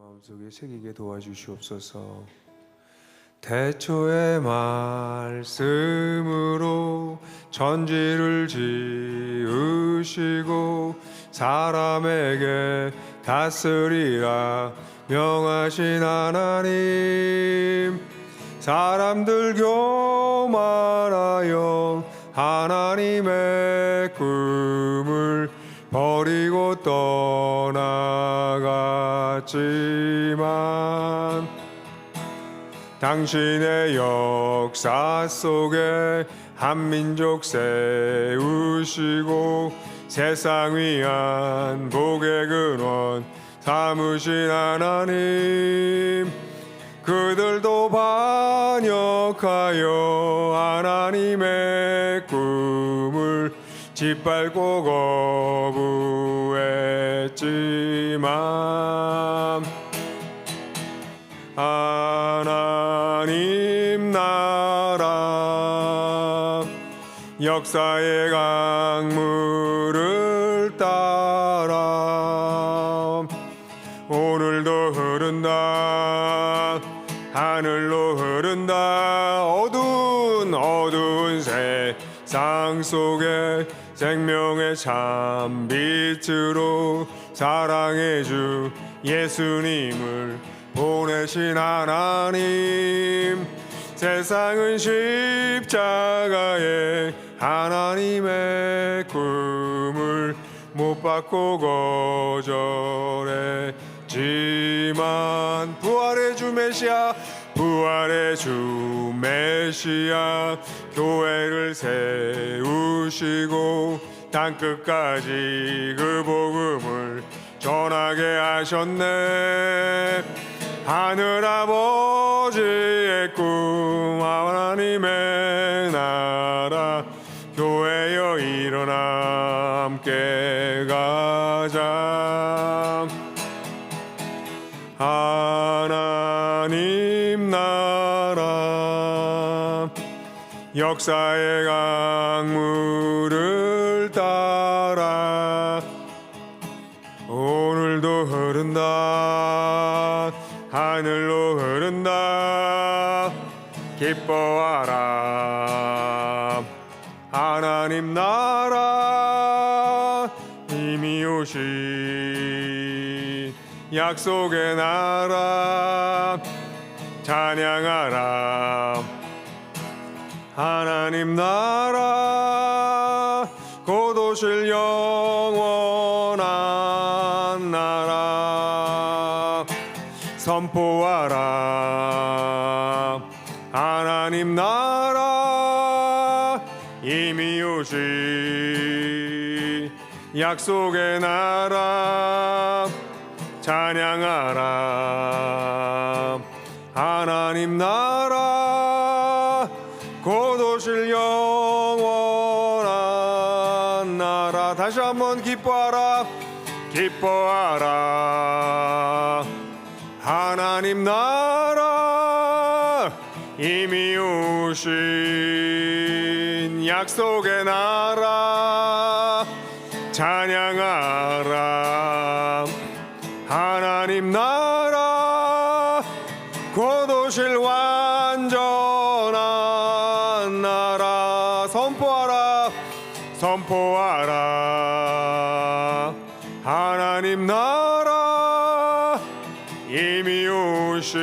마음속에 새기게 도와주시옵소서. 태초의 말씀으로 천지를 지으시고 사람에게 다스리라 명하신 하나님, 사람들 교만하여 하나님의 꿈을 버리고 떠나갔지만 당신의 역사 속에 한 민족 세우시고 세상 위한 복의 근원 삼으신 하나님, 그들도 반역하여 하나님의 꿈을 짓밟고 거부했지만 하나님 나라 역사의 강물을 따라 오늘도 흐른다, 하늘로 흐른다. 어두운 세상 속에 생명의 참빛으로 사랑의 주 예수님을 보내신 하나님, 세상은 십자가에 하나님의 꿈을 못 받고 거절했지만 부활의 주 메시아, 부활의 주 메시아 교회를 세우시고 땅끝까지 그 복음을 전하게 하셨네. 하늘 아버지의 꿈 하나님의 나라 교회여 일어나 함께 가자. 하나님 나라 역사의 강물을 따라 오늘도 흐른다, 하늘로 흐른다. 기뻐하라, 하나님 나라 이미 오신 약속의 나라 찬양하라. 하나님 나라 곧 오실 영원한 나라 선포하라. 하나님 나라 이미 오신 약속의 나라 찬양하라. 하나님 나라 곧 오실 영원한 나라. 다시 한번 기뻐하라, 기뻐하라. 하나님 나라 이미 오신 약속의 나라 찬양하라. 하나님 나라 곧 오실 완전한 나라 선포하라, 선포하라. 하나님 나라 이미 오신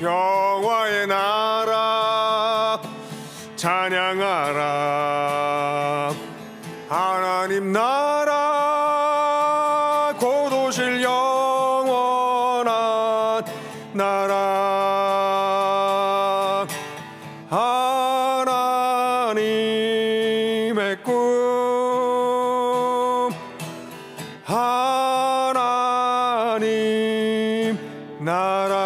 평화의 나라 찬양하라. 하나님 나라 곧 오실 영원한 나라. 하나님의 꿈 하나님 나라.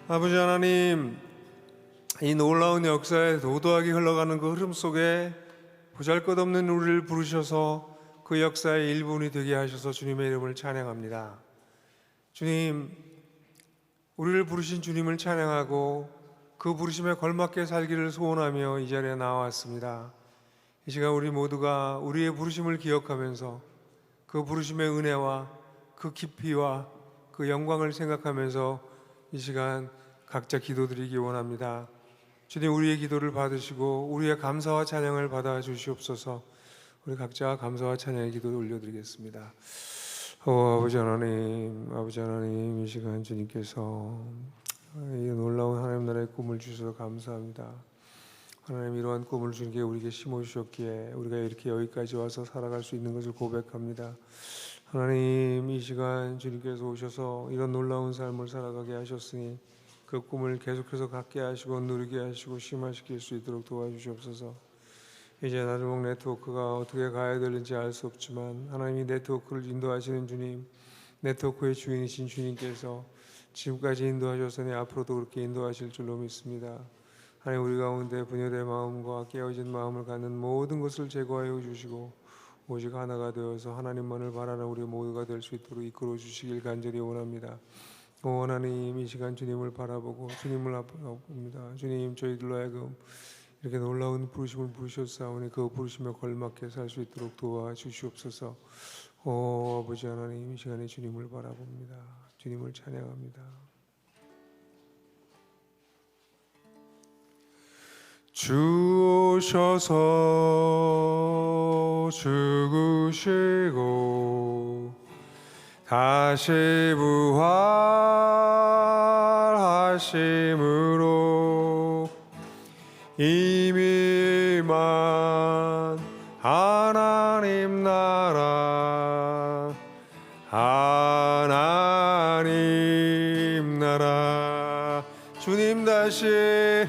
아버지 하나님, 이 놀라운 역사에 도도하게 흘러가는 그 흐름 속에 보잘것없는 우리를 부르셔서 그 역사의 일부분이 되게 하셔서 주님의 이름을 찬양합니다. 주님, 우리를 부르신 주님을 찬양하고 그 부르심에 걸맞게 살기를 소원하며 이 자리에 나왔습니다. 이 시간 우리 모두가 우리의 부르심을 기억하면서 그 부르심의 은혜와 그 깊이와 그 영광을 생각하면서 이 시간 각자 기도드리기 원합니다. 주님, 우리의 기도를 받으시고 우리의 감사와 찬양을 받아 주시옵소서. 우리 각자 감사와 찬양의 기도를 올려드리겠습니다. 아버지 하나님, 이 시간 주님께서 이 놀라운 하나님 나라의 꿈을 주셔서 감사합니다. 하나님, 이러한 꿈을 주님께 우리에게 심어주셨기에 우리가 이렇게 여기까지 와서 살아갈 수 있는 것을 고백합니다. 하나님, 이 시간 주님께서 오셔서 이런 놀라운 삶을 살아가게 하셨으니 그 꿈을 계속해서 갖게 하시고 누리게 하시고 심화시킬 수 있도록 도와주시옵소서. 이제 나주목 네트워크가 어떻게 가야 되는지 알 수 없지만 하나님이 네트워크를 인도하시는 주님, 네트워크의 주인이신 주님께서 지금까지 인도하셨으니 앞으로도 그렇게 인도하실 줄로 믿습니다. 하나님, 우리 가운데 분열된 마음과 깨어진 마음을 갖는 모든 것을 제거하여 주시고 오직 하나가 되어서 하나님만을 바라는 우리 모두가 될 수 있도록 이끌어 주시길 간절히 원합니다. 하나님, 이 시간 주님을 바라보고 주님을 아픕니다. 주님, 저희들로 하여금 이렇게 놀라운 부르심을 부르셨사오니 그 부르심에 걸맞게 살 수 있도록 도와주시옵소서. 아버지 하나님, 이 시간에 주님을 바라봅니다. 주님을 찬양합니다. 주 오셔서 죽으시고 다시 부활하심으로 이미 임한 하나님 나라, 하나님 나라. 주님 다시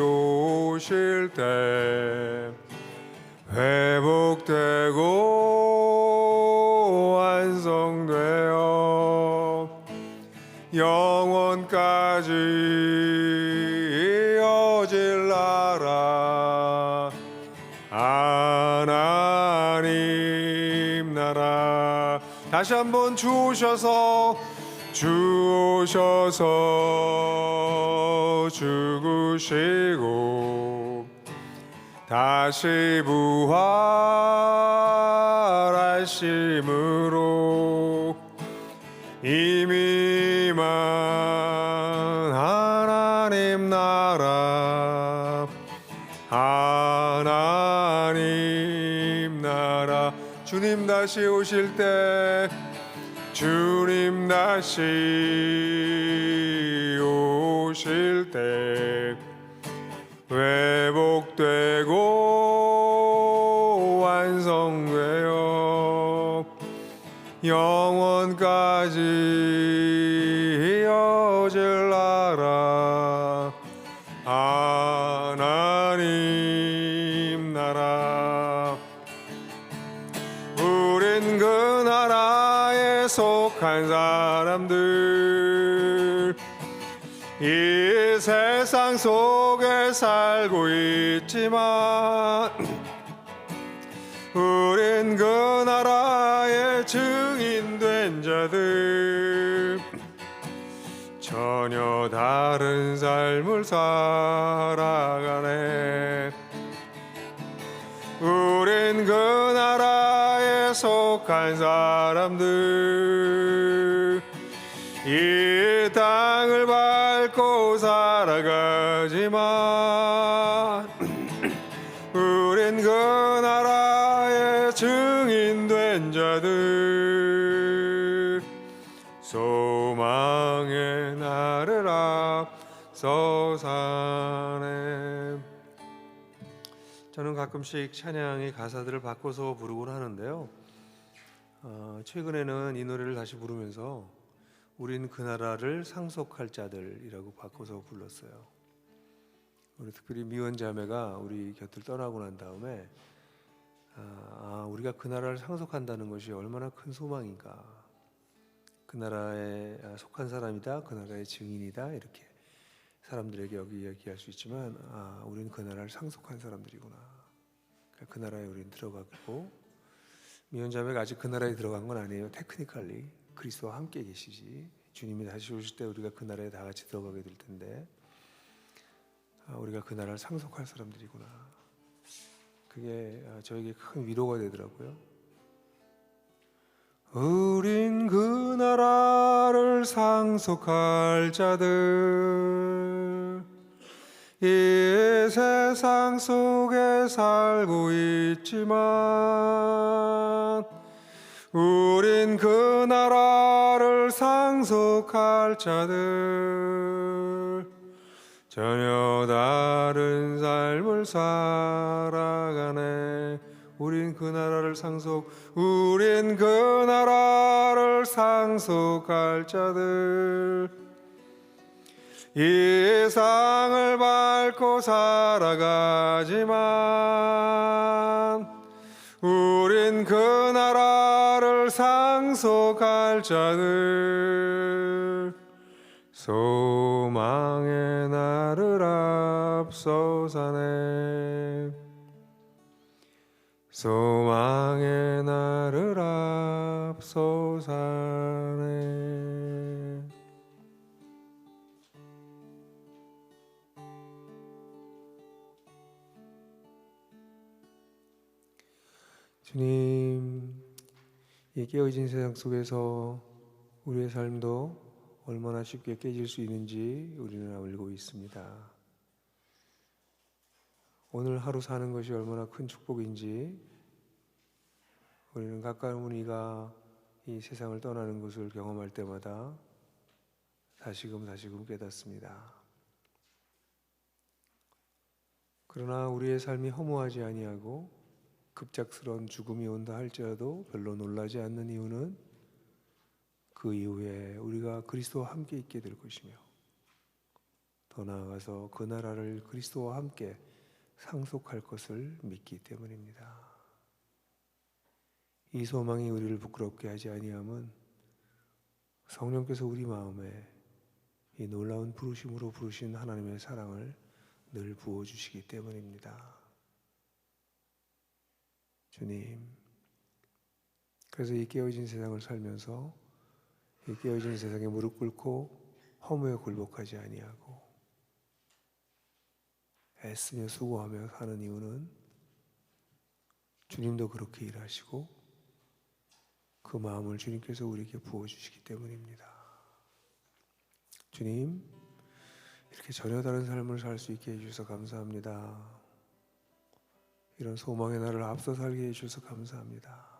오실 때 회복되고 완성되어 영원까지 이어질 나라, 하나님 나라. 다시 한번 주 오셔서 죽으시고 다시 부활하심으로 이미 임한 하나님 나라, 하나님 나라. 주님 다시 오실 때 회복되고 완성되어 영원까지 이어질 나라, 하나님 나라. 우린 그 나라에 속한 사람들, 이 세상 속에 살고 있지만 우린 그 나라의 증인된 자들, 전혀 다른 삶을 살아가네. 우린 그 나라에 속한 사람들, 이 땅을 밟고 살아가지만 우린 그 나라의 증인된 자들, 소망의 나를 앞서 사네. 저는 가끔씩 찬양의 가사들을 바꿔서 부르곤 하는데요, 최근에는 이 노래를 다시 부르면서 우린 그 나라를 상속할 자들이라고 바꿔서 불렀어요. 우리 특별히 미원 자매가 우리 곁을 떠나고 난 다음에 우리가 그 나라를 상속한다는 것이 얼마나 큰 소망인가, 그 나라에 속한 사람이다, 그 나라의 증인이다, 이렇게 사람들에게 얘기할 수 있지만 우리는 그 나라를 상속한 사람들이구나. 그 나라에 우리는 들어가고, 미원 자매가 아직 그 나라에 들어간 건 아니에요. 테크니컬리 그리스도와 함께 계시지, 주님이 다시 오실 때 우리가 그 나라에 다 같이 들어가게 될 텐데, 우리가 그 나라를 상속할 사람들이구나. 그게 저에게 큰 위로가 되더라고요. 우린 그 나라를 상속할 자들, 이 세상 속에 살고 있지만 우린 그 나라를 상속할 자들, 전혀 다른 삶을 살아가네. 우린 그 나라를 상속할 자들, 이 상을 밟고 살아가지만 우린 그 나라를 상속할 자들, 소망의 나를 앞서 사네. 소망의 나를 앞서 사네. 주님, 이 깨어진 세상 속에서 우리의 삶도 얼마나 쉽게 깨질 수 있는지 우리는 알고 있습니다. 오늘 하루 사는 것이 얼마나 큰 축복인지 우리는 가까운 이가 이 세상을 떠나는 것을 경험할 때마다 다시금 깨닫습니다. 그러나 우리의 삶이 허무하지 아니하고 급작스러운 죽음이 온다 할지라도 별로 놀라지 않는 이유는 그 이후에 우리가 그리스도와 함께 있게 될 것이며, 더 나아가서 그 나라를 그리스도와 함께 상속할 것을 믿기 때문입니다. 이 소망이 우리를 부끄럽게 하지 아니함은 성령께서 우리 마음에 이 놀라운 부르심으로 부르신 하나님의 사랑을 늘 부어주시기 때문입니다. 주님, 그래서 이 깨어진 세상을 살면서 이 깨어진 세상에 무릎 꿇고 허무에 굴복하지 아니하고 애쓰며 수고하며 사는 이유는 주님도 그렇게 일하시고 그 마음을 주님께서 우리에게 부어주시기 때문입니다. 주님, 이렇게 전혀 다른 삶을 살 수 있게 해주셔서 감사합니다. 이런 소망의 나를 앞서 살게 해주셔서 감사합니다.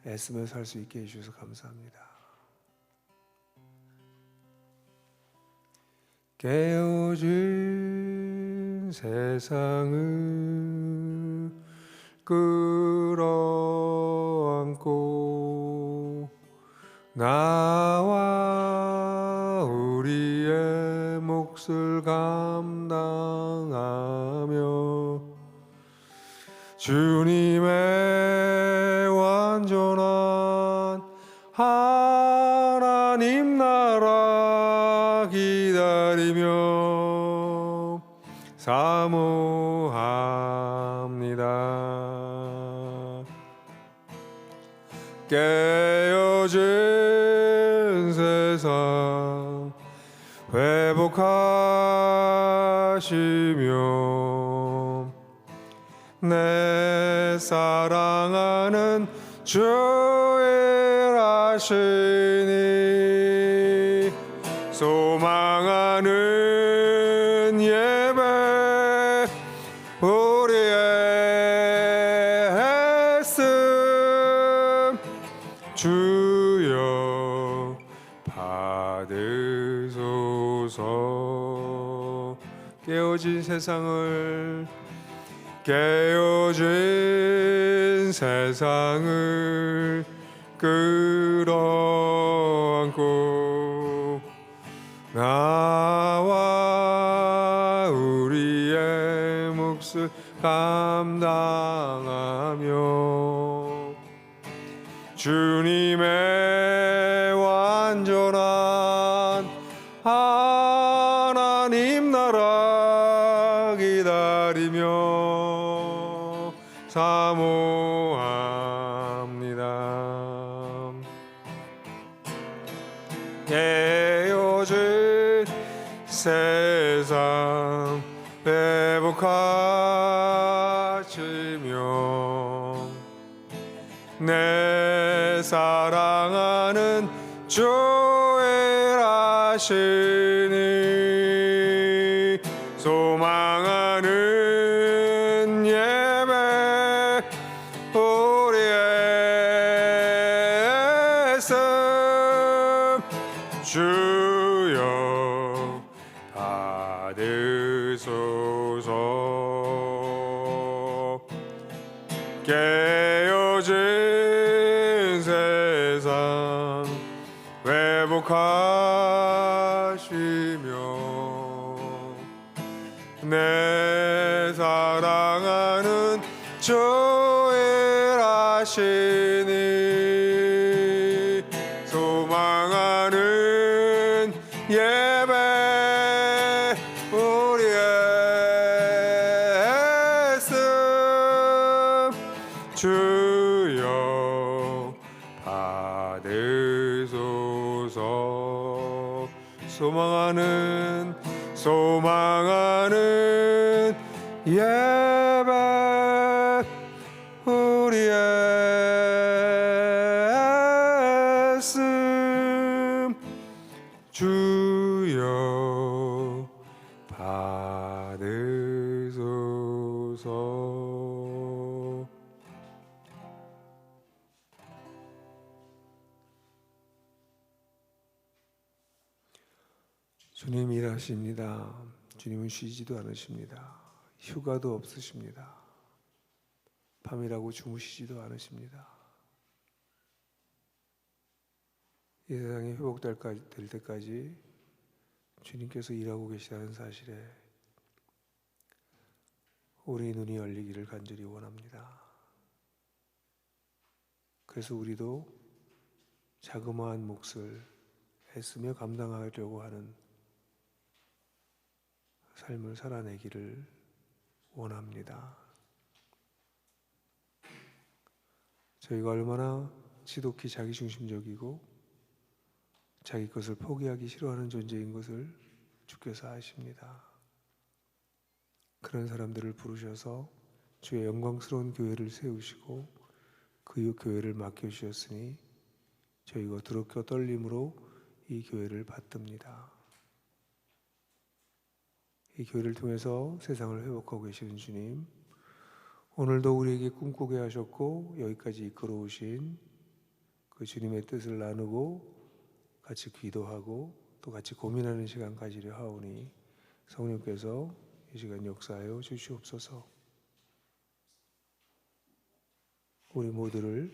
애쓰며 살 수 있게 해주셔서 감사합니다. 깨어진 세상을 끌어안고 나와 우리의 몫을 감당하며 주님의 완전한 하나님 나라 기다리며 사모합니다. 깨어진 세상 회복하시며 내 사랑하는 주 일하시니 소망하는 예배 우리의 애씀 주여 받으소서. 깨어진 세상을 끌어안고 나와 우리의 몫을 감당하며 주님의 완전한 하나님 나라 기다리며 사모합니다. 깨어진 세상 회복하시며 내 사랑하는 주 일하시니 소망하는 예배 우리의 삶 주여 받으소서. 깨어진 세상 회복하시며 내 사랑하는 주 일하시니 소망하는 예배 우리의 삶 주여 받으소서. 소망하는 예배 우리의 삶 주여 받으소서. 주님 일하십니다. 주님은 쉬지도 않으십니다. 휴가도 없으십니다. 밤이라고 주무시지도 않으십니다. 이 세상이 회복될 때까지 주님께서 일하고 계시다는 사실에 우리 눈이 열리기를 간절히 원합니다. 그래서 우리도 자그마한 몫을 애쓰며 감당하려고 하는 삶을 살아내기를 원합니다. 저희가 얼마나 지독히 자기중심적이고 자기 것을 포기하기 싫어하는 존재인 것을 주께서 아십니다. 그런 사람들을 부르셔서 주의 영광스러운 교회를 세우시고 그 교회를 맡겨주셨으니 저희가 두렵고 떨림으로 이 교회를 받듭니다. 이 교회를 통해서 세상을 회복하고 계시는 주님, 오늘도 우리에게 꿈꾸게 하셨고 여기까지 이끌어오신 그 주님의 뜻을 나누고 같이 기도하고 또 같이 고민하는 시간 가지려 하오니 성령께서 이 시간 역사하여 주시옵소서. 우리 모두를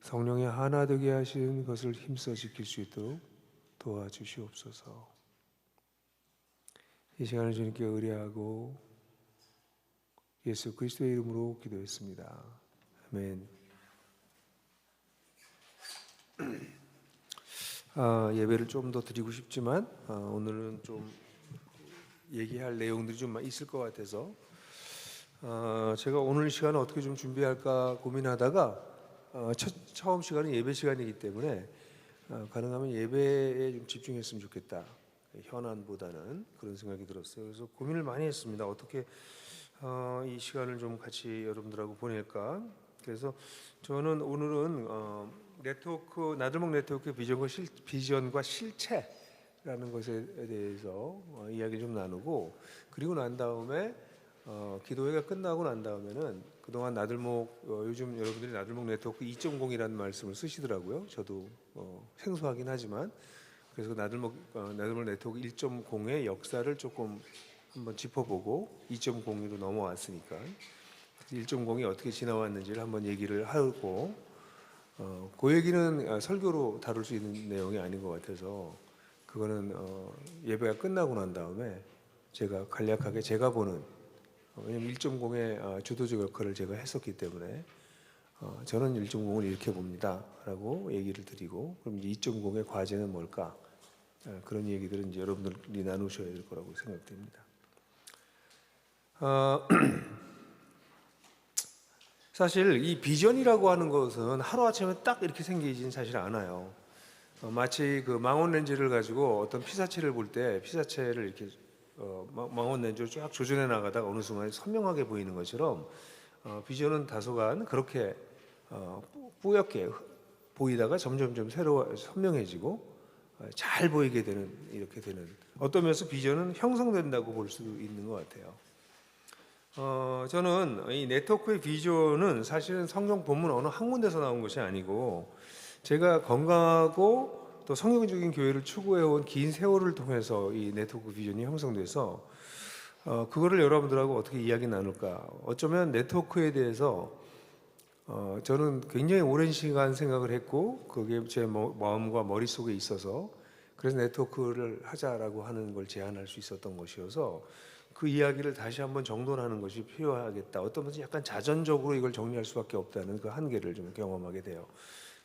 성령의 하나 되게 하시는 것을 힘써 지킬 수 있도록 도와주시옵소서. 이 시간을 주님께 의뢰하고 예수 그리스도의 이름으로 기도했습니다. 아멘. 예배를 좀 더 드리고 싶지만 오늘은 좀 얘기할 내용들이 좀 있을 것 같아서 제가 오늘 시간을 어떻게 좀 준비할까 고민하다가 처음 시간은 예배 시간이기 때문에 가능하면 예배에 좀 집중했으면 좋겠다. 현안보다는 그런 생각이 들었어요. 그래서 고민을 많이 했습니다. 어떻게 이 시간을 좀 같이 여러분들하고 보낼까. 그래서 저는 오늘은 나들목 네트워크 비전과 실체라는 것에 대해서 이야기를 좀 나누고, 그리고 난 다음에 기도회가 끝나고 난 다음에는 그동안 나들목 요즘 여러분들이 나들목 네트워크 2.0이라는 말씀을 쓰시더라고요. 저도 생소하긴 하지만 그래서 나들목 네트워크 1.0의 역사를 조금 한번 짚어보고 2.0으로 넘어왔으니까 1.0이 어떻게 지나왔는지를 한번 얘기를 하고, 그 얘기는 설교로 다룰 수 있는 내용이 아닌 것 같아서 그거는 예배가 끝나고 난 다음에 제가 간략하게 제가 보는, 왜냐면 1.0의 주도적 역할을 제가 했었기 때문에 저는 1.0을 이렇게 봅니다 라고 얘기를 드리고, 그럼 2.0의 과제는 뭘까, 그런 얘기들은 이제 여러분들이 나누셔야 될 거라고 생각됩니다. 사실 이 비전이라고 하는 것은 하루아침에 딱 이렇게 생기진 사실 않아요. 마치 그 망원 렌즈를 가지고 어떤 피사체를 볼 때 피사체를 이렇게 망원 렌즈로 쫙 조준해 나가다가 어느 순간에 선명하게 보이는 것처럼 비전은 다소간 그렇게 뿌옇게 보이다가 점점점 새로 선명해지고 잘 보이게 되는 이렇게 되는 어떤 면에서 비전은 형성된다고 볼 수 있는 것 같아요. 저는 이 네트워크의 비전은 사실은 성경 본문 어느 한 군데서 나온 것이 아니고 제가 건강하고 또 성경적인 교회를 추구해온 긴 세월을 통해서 이 네트워크 비전이 형성돼서 그거를 여러분들하고 어떻게 이야기 나눌까? 어쩌면 네트워크에 대해서 저는 굉장히 오랜 시간 생각을 했고 그게 제 마음과 머릿속에 있어서 그래서 네트워크를 하자라고 하는 걸 제안할 수 있었던 것이어서 그 이야기를 다시 한번 정돈하는 것이 필요하겠다. 어떤 분은 약간 자전적으로 이걸 정리할 수밖에 없다는 그 한계를 좀 경험하게 돼요.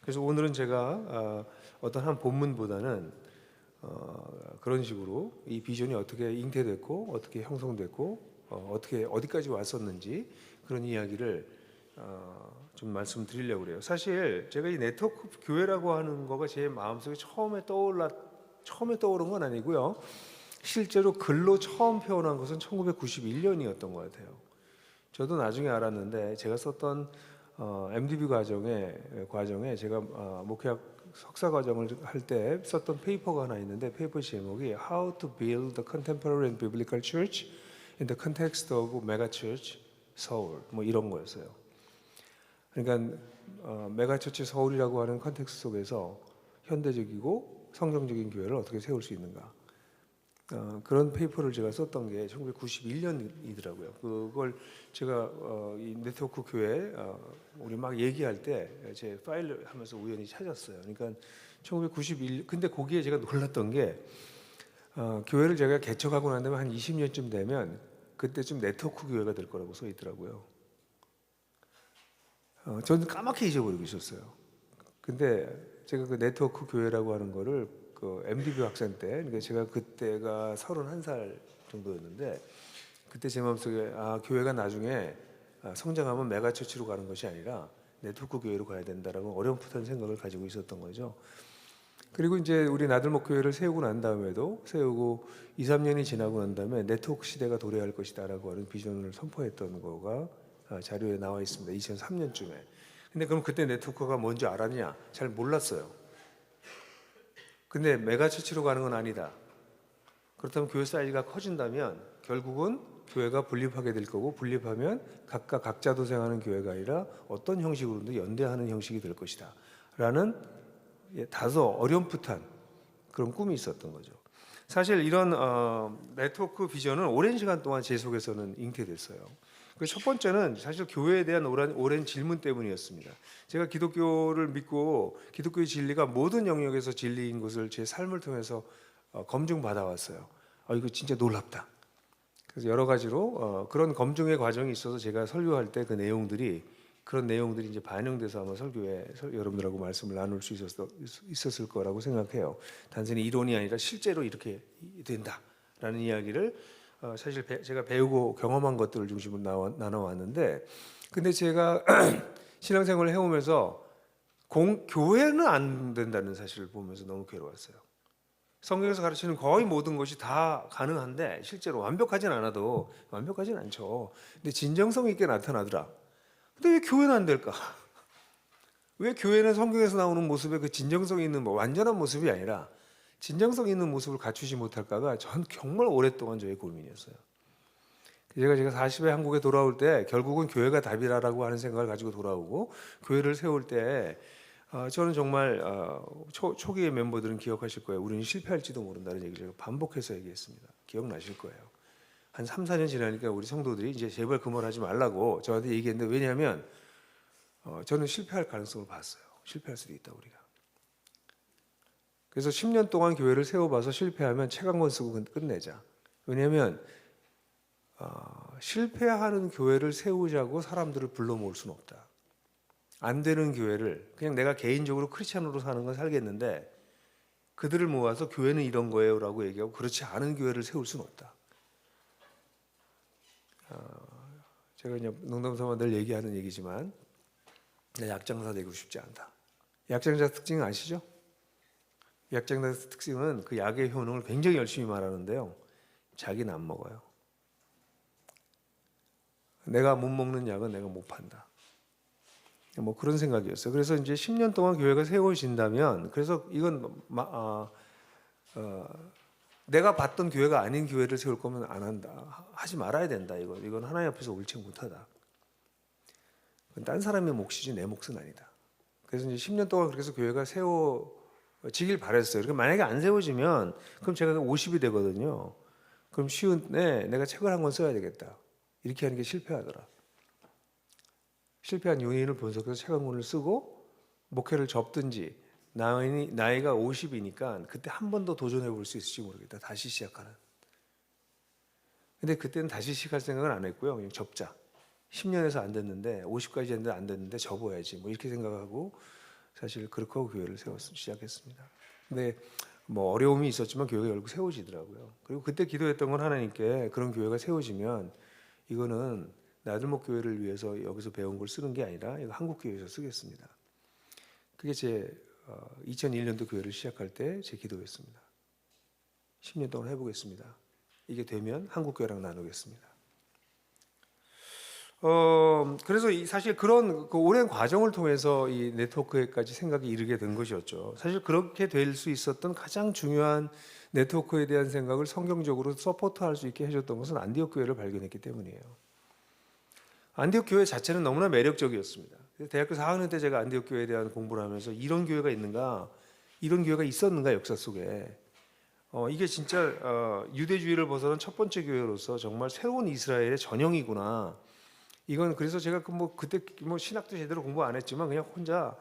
그래서 오늘은 제가 어떤 한 본문보다는 그런 식으로 이 비전이 어떻게 잉태됐고 어떻게 형성됐고 어떻게 어디까지 왔었는지 그런 이야기를 좀 말씀드리려고 그래요. 사실 제가 이 네트워크 교회라고 하는 거가 제 마음속에 처음에 떠오른 건 아니고요. 실제로 글로 처음 표현한 것은 1991년이었던 것 같아요. 저도 나중에 알았는데 제가 썼던 MDB 과정에 제가 목회학 석사 과정을 할 때 썼던 페이퍼가 하나 있는데 페이퍼 제목이 How to Build the Contemporary and Biblical Church in the Context of Megachurch Seoul 뭐 이런 거였어요. 그러니까 메가처치 서울이라고 하는 컨텍스트 속에서 현대적이고 성경적인 교회를 어떻게 세울 수 있는가 그런 페이퍼를 제가 썼던 게 1991년이더라고요. 그걸 제가 이 네트워크 교회 우리 막 얘기할 때 제 파일을 하면서 우연히 찾았어요. 그러니까 1991 근데 거기에 제가 놀랐던 게 교회를 제가 개척하고 난 다음에 한 20년쯤 되면 그때쯤 네트워크 교회가 될 거라고 써 있더라고요. 저는 까맣게 잊어버리고 있었어요. 근데 제가 그 네트워크 교회라고 하는 거를 그 MDB 학생 때, 그러니까 제가 그때가 31살 정도였는데 그때 제 마음속에 교회가 나중에 성장하면 메가처치로 가는 것이 아니라 네트워크 교회로 가야 된다라고 어렴풋한 생각을 가지고 있었던 거죠. 그리고 이제 우리 나들목 교회를 세우고 난 다음에도 세우고 2, 3년이 지나고 난 다음에 네트워크 시대가 도래할 것이다라고 하는 비전을 선포했던 거가 자료에 나와 있습니다. 2003년쯤에. 근데 그럼 그때 네트워크가 뭔지 알았냐? 잘 몰랐어요. 근데 메가처치로 가는 건 아니다. 그렇다면 교회 사이즈가 커진다면 결국은 교회가 분립하게 될 거고 분립하면 각각 각자 도생하는 교회가 아니라 어떤 형식으로든 연대하는 형식이 될 것이다. 라는 다소 어렴풋한 그런 꿈이 있었던 거죠. 사실 이런 네트워크 비전은 오랜 시간 동안 제 속에서는 잉태됐어요. 그 첫 번째는 사실 교회에 대한 오랜 질문 때문이었습니다. 제가 기독교를 믿고 기독교의 진리가 모든 영역에서 진리인 것을 제 삶을 통해서 검증받아 왔어요. 이거 진짜 놀랍다. 그래서 여러 가지로 그런 검증의 과정이 있어서 제가 설교할 때 그 내용들이 그런 내용들이 이제 반영돼서 아마 설교에 여러분들하고 말씀을 나눌 수 있었을 거라고 생각해요. 단순히 이론이 아니라 실제로 이렇게 된다라는 이야기를 사실 제가 배우고 경험한 것들을 중심으로 나눠왔는데, 근데 제가 신앙생활을 해오면서 교회는 안 된다는 사실을 보면서 너무 괴로웠어요. 성경에서 가르치는 거의 모든 것이 다 가능한데 실제로 완벽하진 않아도 완벽하진 않죠. 근데 진정성 있게 나타나더라. 근데 왜 교회는 안 될까? 왜 교회는 성경에서 나오는 모습의 그 진정성 있는 완전한 모습이 아니라 진정성 있는 모습을 갖추지 못할까가 전 정말 오랫동안 저의 고민이었어요. 제가 40에 한국에 돌아올 때 결국은 교회가 답이라고 하는 생각을 가지고 돌아오고 교회를 세울 때 저는 정말 초기의 멤버들은 기억하실 거예요. 우리는 실패할지도 모른다는 얘기를 반복해서 얘기했습니다. 기억나실 거예요. 한 3, 4년 지나니까 우리 성도들이 이제 제발 그 말 하지 말라고 저한테 얘기했는데, 왜냐하면 저는 실패할 가능성을 봤어요. 실패할 수도 있다 우리가. 그래서 10년 동안 교회를 세워봐서 실패하면 책 한 권 쓰고 끝내자. 왜냐하면 실패하는 교회를 세우자고 사람들을 불러 모을 수는 없다. 안 되는 교회를 그냥 내가 개인적으로 크리스찬으로 사는 건 살겠는데 그들을 모아서 교회는 이런 거예요 라고 얘기하고 그렇지 않은 교회를 세울 수는 없다. 제가 그냥 농담삼아 늘 얘기하는 얘기지만 나 약장사 되고 싶지 않다. 약장사 특징 아시죠? 약장단의 특징은 그 약의 효능을 굉장히 열심히 말하는데요. 자기는 안 먹어요. 내가 못 먹는 약은 내가 못 판다. 뭐 그런 생각이었어요. 그래서 이제 10년 동안 교회가 세워진다면, 그래서 이건 내가 봤던 교회가 아닌 교회를 세울 거면 안 한다. 하지 말아야 된다. 이건 하나님 앞에서 옳지 못하다. 그건 딴 사람의 몫이지 내 몫은 아니다. 그래서 이제 10년 동안 그렇게 해서 교회가 세워지길 바랬어요. 그러니까 만약에 안 세워지면 그럼 제가 50이 되거든요. 그럼 내가 책을 한 권 써야 되겠다. 이렇게 하는 게 실패하더라. 실패한 요인을 분석해서 책 한 권을 쓰고 목회를 접든지, 나이가 50이니까 그때 한 번 더 도전해 볼 수 있을지 모르겠다. 다시 시작하는. 근데 그때는 다시 시작할 생각은 안 했고요. 그냥 접자. 10년에서 안 됐는데 50까지 했는데 안 됐는데 접어야지. 뭐 이렇게 생각하고 사실 그렇게 하고 교회를 시작했습니다. 근데 뭐 어려움이 있었지만 교회가 결국 세워지더라고요. 그리고 그때 기도했던 건 하나님께 그런 교회가 세워지면 이거는 나들목 교회를 위해서 여기서 배운 걸 쓰는 게 아니라 이거 한국 교회에서 쓰겠습니다. 그게 제 2001년도 교회를 시작할 때 제 기도였습니다. 10년 동안 해보겠습니다. 이게 되면 한국 교회랑 나누겠습니다. 그래서 사실 그런 그 오랜 과정을 통해서 이 네트워크에까지 생각이 이르게 된 것이었죠. 사실 그렇게 될 수 있었던 가장 중요한 네트워크에 대한 생각을 성경적으로 서포트할 수 있게 해줬던 것은 안디옥 교회를 발견했기 때문이에요. 안디옥 교회 자체는 너무나 매력적이었습니다. 대학교 4학년 때 제가 안디옥 교회에 대한 공부를 하면서 이런 교회가 있는가, 이런 교회가 있었는가 역사 속에 이게 진짜 유대주의를 벗어난 첫 번째 교회로서 정말 새로운 이스라엘의 전형이구나. 이건 그래서 제가 그때 신학도 제대로 공부 안 했지만 그냥 혼자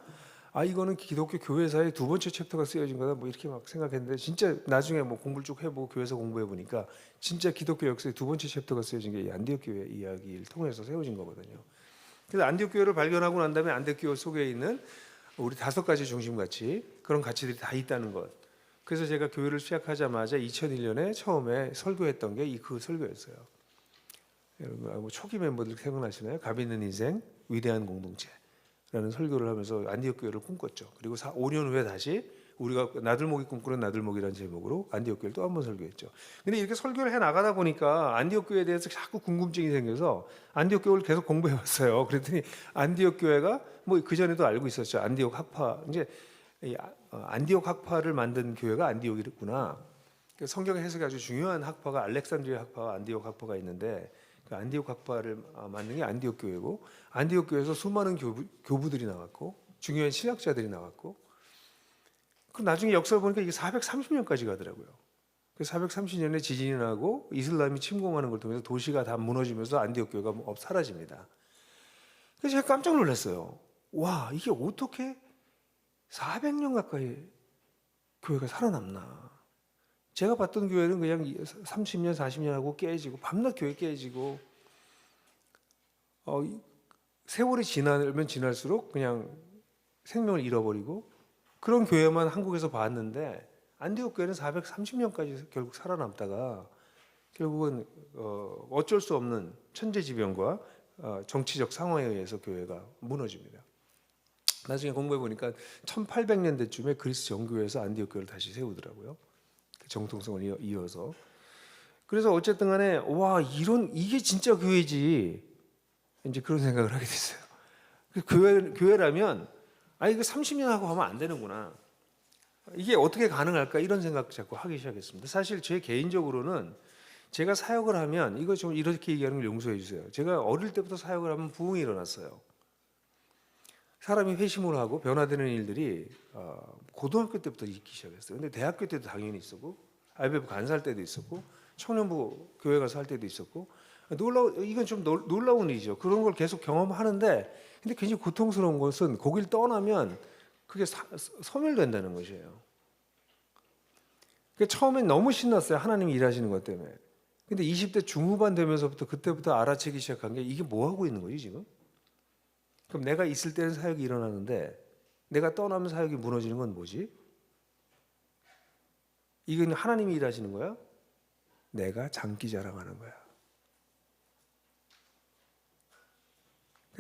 이거는 기독교 교회사의 두 번째 챕터가 쓰여진 거다 뭐 이렇게 막 생각했는데, 진짜 나중에 뭐 공부를 쭉 해보고 교회에서 공부해 보니까 진짜 기독교 역사의 두 번째 챕터가 쓰여진 게 이 안디옥 교회 이야기를 통해서 세워진 거거든요. 그래서 안디옥 교회를 발견하고 난 다음에 안디옥 교회 속에 있는 우리 5가지 중심가치, 그런 가치들이 다 있다는 것. 그래서 제가 교회를 시작하자마자 2001년에 처음에 설교했던 게 그 설교였어요. 여러분 초기 멤버들 생각나시나요? 값 있는 인생, 위대한 공동체라는 설교를 하면서 안디옥 교회를 꿈꿨죠. 그리고 5년 후에 다시 우리가 나들목이 꿈꾸는 나들목이라는 제목으로 안디옥 교회를 또 한 번 설교했죠. 근데 이렇게 설교를 해 나가다 보니까 안디옥 교회에 대해서 자꾸 궁금증이 생겨서 안디옥 교회를 계속 공부해 왔어요. 그랬더니 안디옥 교회가 뭐 그 전에도 알고 있었죠. 안디옥 학파, 이제 안디옥 학파를 만든 교회가 안디옥이구나. 성경 해석이 아주 중요한 학파가 알렉산드리아 학파와 안디옥 학파가 있는데, 그 안디옥 학파를 만든 게 안디옥 교회고, 안디옥 교회에서 수많은 교부들이 나왔고 중요한 신학자들이 나왔고, 그 나중에 역사를 보니까 이게 430년까지 가더라고요. 그 430년에 지진이 나고 이슬람이 침공하는 걸 통해서 도시가 다 무너지면서 안디옥 교회가 사라집니다. 그래서 제가 깜짝 놀랐어요. 와, 이게 어떻게 400년 가까이 교회가 살아남나. 제가 봤던 교회는 그냥 30년, 40년 하고 깨지고, 밤낮 교회 깨지고, 세월이 지나면 지날수록 그냥 생명을 잃어버리고, 그런 교회만 한국에서 봤는데, 안디옥 교회는 430년까지 결국 살아남다가 결국은 어쩔 수 없는 천재지변과 정치적 상황에 의해서 교회가 무너집니다. 나중에 공부해 보니까 1800년대쯤에 그리스 정교회에서 안디옥 교회를 다시 세우더라고요. 정통성을 이어서. 그래서 어쨌든 간에 이게 진짜 교회지, 이제 그런 생각을 하게 됐어요. 교회라면 이거 30년 하고 하면 안 되는구나, 이게 어떻게 가능할까, 이런 생각 자꾸 하기 시작했습니다. 사실 제 개인적으로는 제가 사역을 하면, 이거 좀 이렇게 얘기하는 걸 용서해 주세요. 제가 어릴 때부터 사역을 하면 부흥이 일어났어요. 사람이 회심을 하고 변화되는 일들이 고등학교 때부터 있기 시작했어요. 근데 대학교 때도 당연히 있었고, IBF 간사할 때도 있었고, 청년부 교회 가서 할 때도 있었고, 이건 좀 놀라운 일이죠. 그런 걸 계속 경험하는데, 근데 굉장히 고통스러운 것은 거길 떠나면 그게 소멸된다는 것이에요. 처음엔 너무 신났어요. 하나님이 일하시는 것 때문에. 근데 20대 중후반 되면서부터 그때부터 알아채기 시작한 게, 이게 뭐 하고 있는 거지 지금? 그럼 내가 있을 때는 사역이 일어나는데 내가 떠나면 사역이 무너지는 건 뭐지? 이건 하나님이 일하시는 거야? 내가 장기 자랑하는 거야.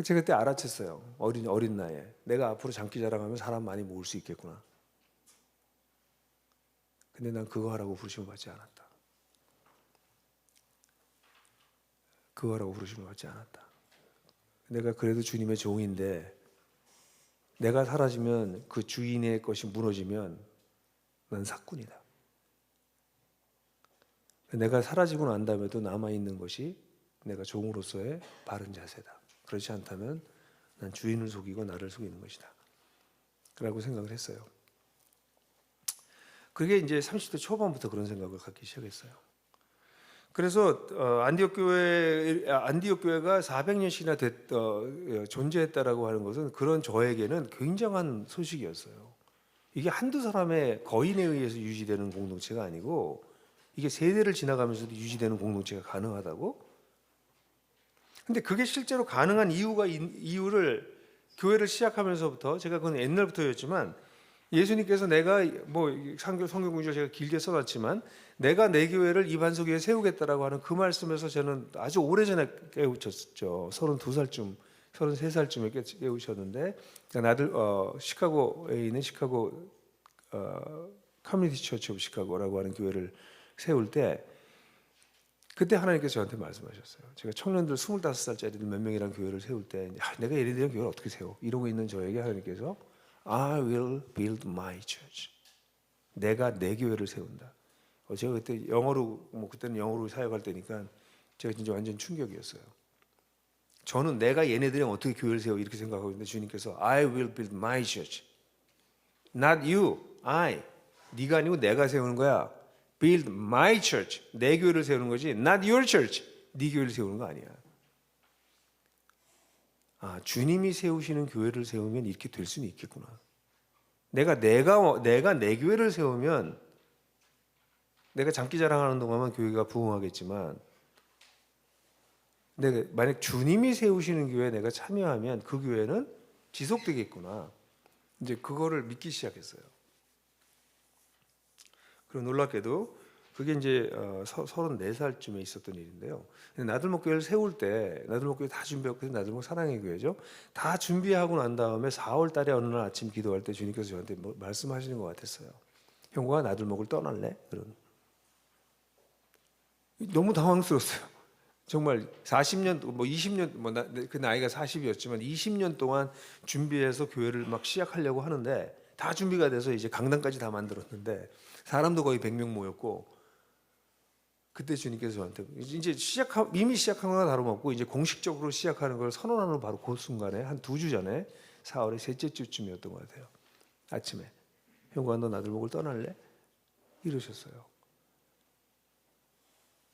제가 그때 알아챘어요. 어린 나이에 내가 앞으로 장기 자랑하면 사람 많이 모을 수 있겠구나. 근데 난 그거 하라고 부르심을 받지 않았다. 그거 하라고 부르심을 받지 않았다. 내가 그래도 주님의 종인데 내가 사라지면 그 주인의 것이 무너지면 난 사꾼이다. 내가 사라지고 난 다음에도 남아있는 것이 내가 종으로서의 바른 자세다. 그렇지 않다면 난 주인을 속이고 나를 속이는 것이다. 라고 생각을 했어요. 그게 이제 30대 초반부터 그런 생각을 갖기 시작했어요. 그래서 안디옥 교회가 400년씩이나 존재했다라고 하는 것은 그런 저에게는 굉장한 소식이었어요. 이게 한두 사람의 거인에 의해서 유지되는 공동체가 아니고 이게 세대를 지나가면서도 유지되는 공동체가 가능하다고? 근데 그게 실제로 가능한 이유를 교회를 시작하면서부터 제가 그건 옛날부터였지만 예수님께서 내가 뭐 성경 구절 제가 길게 써놨지만 내가 내 교회를 이 반석 위에 세우겠다라고 하는 그 말씀에서 저는 아주 오래전에 깨우쳤죠. 32살쯤, 33살쯤에 깨우쳤는데 시카고에 있는 시카고 커뮤니티 처치 오브 시카고라고 하는 교회를 세울 때 그때 하나님께서 저한테 말씀하셨어요. 제가 청년들 25살짜리들 몇 명이랑 교회를 세울 때 내가 얘네들이랑 교회를 어떻게 세워? 이러고 있는 저에게 하나님께서 I will build my church. 내가 내 교회를 세운다. 제가 그때 그때는 영어로 사역할 때니까 제가 진짜 완전 충격이었어요. 저는 내가 얘네들이랑 어떻게 교회를 세워 이렇게 생각하고 있는데 주님께서 I will build my church. Not you, I. 네가 아니고 내가 세우는 거야. Build my church. 내 교회를 세우는 거지. Not your church. 네 교회를 세우는 거 아니야. 주님이 세우시는 교회를 세우면 이렇게 될 수는 있겠구나. 내가 내 교회를 세우면 내가 장기 자랑하는 동안만 교회가 부흥하겠지만 내가 만약 주님이 세우시는 교회에 내가 참여하면 그 교회는 지속되겠구나. 이제 그거를 믿기 시작했어요. 그리고 놀랍게도 그게 이제 34살쯤에 있었던 일인데요. 나들목 교회를 세울 때 나들목 교회 다 준비하고 나들목 사랑의 교회죠. 다 준비하고 난 다음에 4월 달에 어느 날 아침 기도할 때 주님께서 저한테 말씀하시는 것 같았어요. 형과 나들목을 떠날래? 그런. 너무 당황스러웠어요. 정말 40년, 20년, 그 나이가 40이었지만 20년 동안 준비해서 교회를 막 시작하려고 하는데 다 준비가 돼서 이제 강당까지 다 만들었는데 사람도 거의 100명 모였고 그때 주님께서 저한테 이제 이미 시작한 거나 다름없고 이제 공식적으로 시작하는 걸 선언하는 바로 그 순간에 한 2주 전에 4월의 셋째 주쯤이었던 것 같아요. 아침에 형과 너 나들목을 떠날래? 이러셨어요.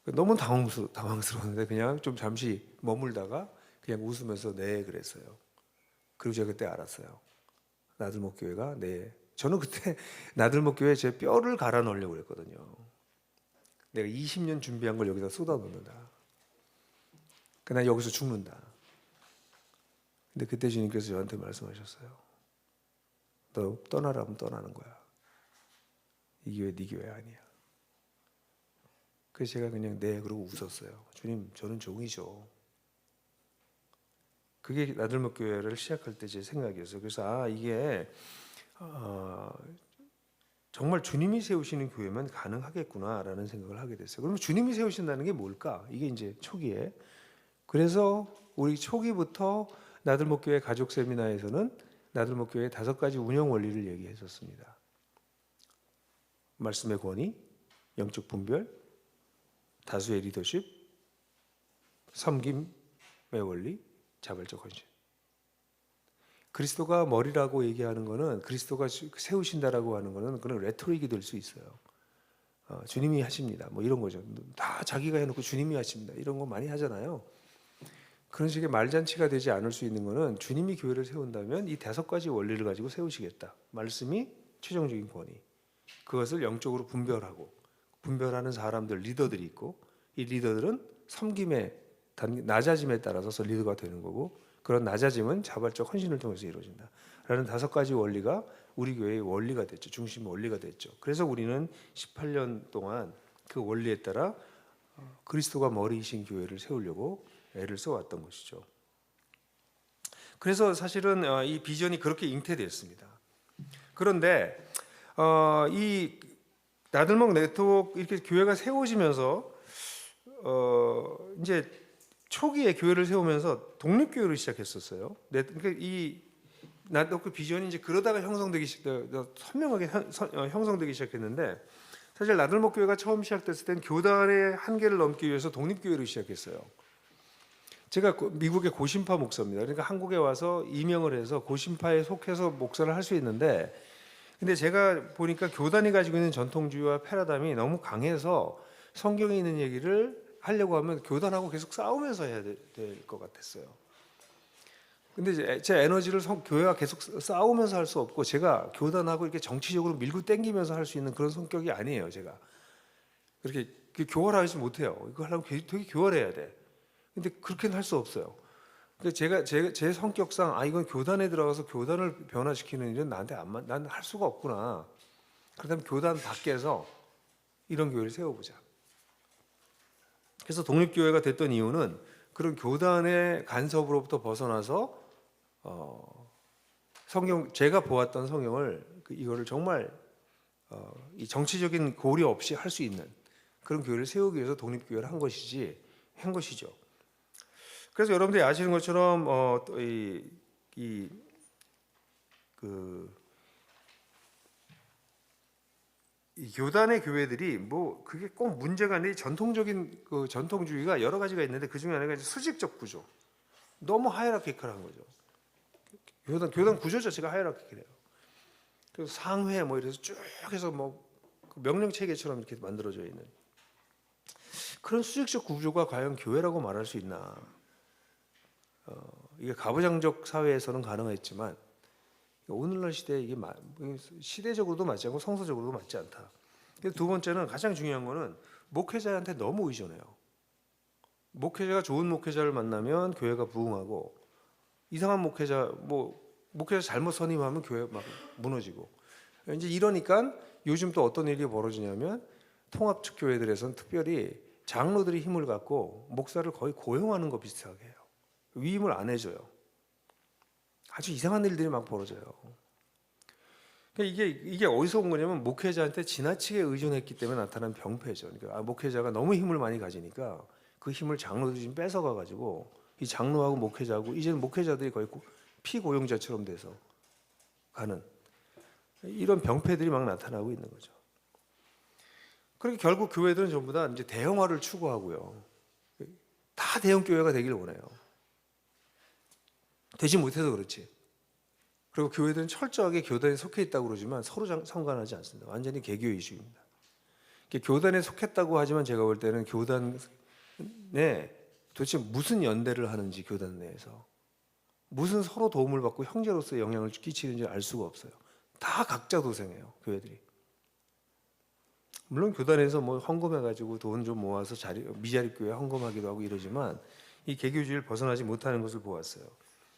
너무 당황스러웠는데 그냥 좀 잠시 머물다가 그냥 웃으면서 네 그랬어요. 그리고 제가 그때 알았어요. 나들목 교회가 저는 그때 나들목 교회에 제 뼈를 갈아 넣으려고 그랬거든요. 내가 20년 준비한 걸 여기다 쏟아놓는다. 난 여기서 죽는다. 근데 그때 주님께서 저한테 말씀하셨어요. 너 떠나라면 떠나는 거야. 이 교회 네 교회 아니야. 그래서 제가 그냥 그러고 웃었어요. 주님, 저는 종이죠. 그게 나들목 교회를 시작할 때 제 생각이었어요. 그래서 이게 정말 주님이 세우시는 교회면 가능하겠구나라는 생각을 하게 됐어요. 그럼 주님이 세우신다는 게 뭘까? 이게 이제 초기에. 그래서 우리 초기부터 나들목 교회 가족 세미나에서는 나들목 교회 5가지 운영 원리를 얘기했었습니다. 말씀의 권위, 영적 분별, 다수의 리더십, 섬김의 원리, 자발적 헌신. 그리스도가 머리라고 얘기하는 거는 그리스도가 세우신다라고 하는 거는 그런 레토릭이 될 수 있어요. 주님이 하십니다. 뭐 이런 거죠. 다 자기가 해놓고 주님이 하십니다. 이런 거 많이 하잖아요. 그런 식의 말잔치가 되지 않을 수 있는 거는 주님이 교회를 세운다면 이 5가지 원리를 가지고 세우시겠다. 말씀이 최종적인 권위. 그것을 영적으로 분별하는 사람들, 리더들이 있고 이 리더들은 섬김의 낮아짐에 따라서 리더가 되는 거고 그런 낮아짐은 자발적 헌신을 통해서 이루어진다. 라는 5가지 원리가 우리 교회의 원리가 됐죠. 중심 원리가 됐죠. 그래서 우리는 18년 동안 그 원리에 따라 그리스도가 머리이신 교회를 세우려고 애를 써왔던 것이죠. 그래서 사실은 이 비전이 그렇게 잉태되었습니다. 그런데 이 나들목 네트워크 이렇게 교회가 세워지면서 이제 초기에 교회를 세우면서 독립교회를 시작했었어요. 그러니까 이 나들목 비전이 이제 그러다가 선명하게 형성되기 시작했는데, 사실 나들목 교회가 처음 시작됐을 땐 교단의 한계를 넘기 위해서 독립교회를 시작했어요. 제가 미국의 고신파 목사입니다. 그러니까 한국에 와서 임명을 해서 고신파에 속해서 목사를 할 수 있는데, 근데 제가 보니까 교단이 가지고 있는 전통주의와 패러다임이 너무 강해서 성경에 있는 얘기를 하려고 하면 교단하고 계속 싸우면서 해야 될 것 같았어요. 근데 제 에너지를 교회와 계속 싸우면서 할 수 없고, 제가 교단하고 이렇게 정치적으로 밀고 땡기면서 할 수 있는 그런 성격이 아니에요. 제가 그렇게 교활하지 못해요. 이거 하려면 되게 교활해야 돼. 근데 그렇게는 할 수 없어요. 그러니까 제 성격상 이건 교단에 들어가서 교단을 변화시키는 일은 나한테 난 할 수가 없구나. 그렇다면 교단 밖에서 이런 교회를 세워보자. 그래서 독립교회가 됐던 이유는 그런 교단의 간섭으로부터 벗어나서 제가 보았던 성경을 이거를 정말 이 정치적인 고려 없이 할 수 있는 그런 교회를 세우기 위해서 독립교회를 한 것이죠. 그래서 여러분들이 아시는 것처럼 이 교단의 교회들이 뭐 그게 꼭 문제가 아니라 전통적인 전통주의가 여러 가지가 있는데, 그 중에 하나가 이제 수직적 구조, 너무 하이라키컬한 거죠. 교단 구조 자체가 하이라키컬해요. 그래서 상회 뭐 이래서 쭉 해서 뭐 명령 체계처럼 이렇게 만들어져 있는 그런 수직적 구조가 과연 교회라고 말할 수 있나? 이게 가부장적 사회에서는 가능했지만 오늘날 시대에 이게 시대적으로도 맞지 않고 성서적으로도 맞지 않다. 두 번째는, 가장 중요한 거는 목회자한테 너무 의존해요. 목회자가 좋은 목회자를 만나면 교회가 부흥하고, 이상한 목회자 잘못 선임하면 교회 막 무너지고. 이제 이러니까 요즘 또 어떤 일이 벌어지냐면, 통합 측 교회들에서는 특별히 장로들이 힘을 갖고 목사를 거의 고용하는 거 비슷하게 해요. 위임을 안 해줘요. 아주 이상한 일들이 막 벌어져요. 그러니까 이게 어디서 온 거냐면, 목회자한테 지나치게 의존했기 때문에 나타난 병폐죠. 그러니까 목회자가 너무 힘을 많이 가지니까 그 힘을 장로들이 좀 뺏어가 가지고, 이 장로하고 목회자하고 이제는 목회자들이 거의 피고용자처럼 돼서 가는 이런 병폐들이 막 나타나고 있는 거죠. 그러니까 결국 교회들은 전부 다 이제 대형화를 추구하고요. 다 대형 교회가 되기를 원해요. 되지 못해서 그렇지. 그리고 교회들은 철저하게 교단에 속해 있다고 그러지만 서로 상관하지 않습니다. 완전히 개교 이슈입니다. 교단에 속했다고 하지만 제가 볼 때는 교단에 도대체 무슨 연대를 하는지, 교단 내에서 무슨 서로 도움을 받고 형제로서 영향을 끼치는지 알 수가 없어요. 다 각자 도생해요, 교회들이. 물론 교단에서 뭐 헌금해가지고 돈 좀 모아서 미자립 교회 헌금하기도 하고 이러지만, 이 개교주의를 벗어나지 못하는 것을 보았어요.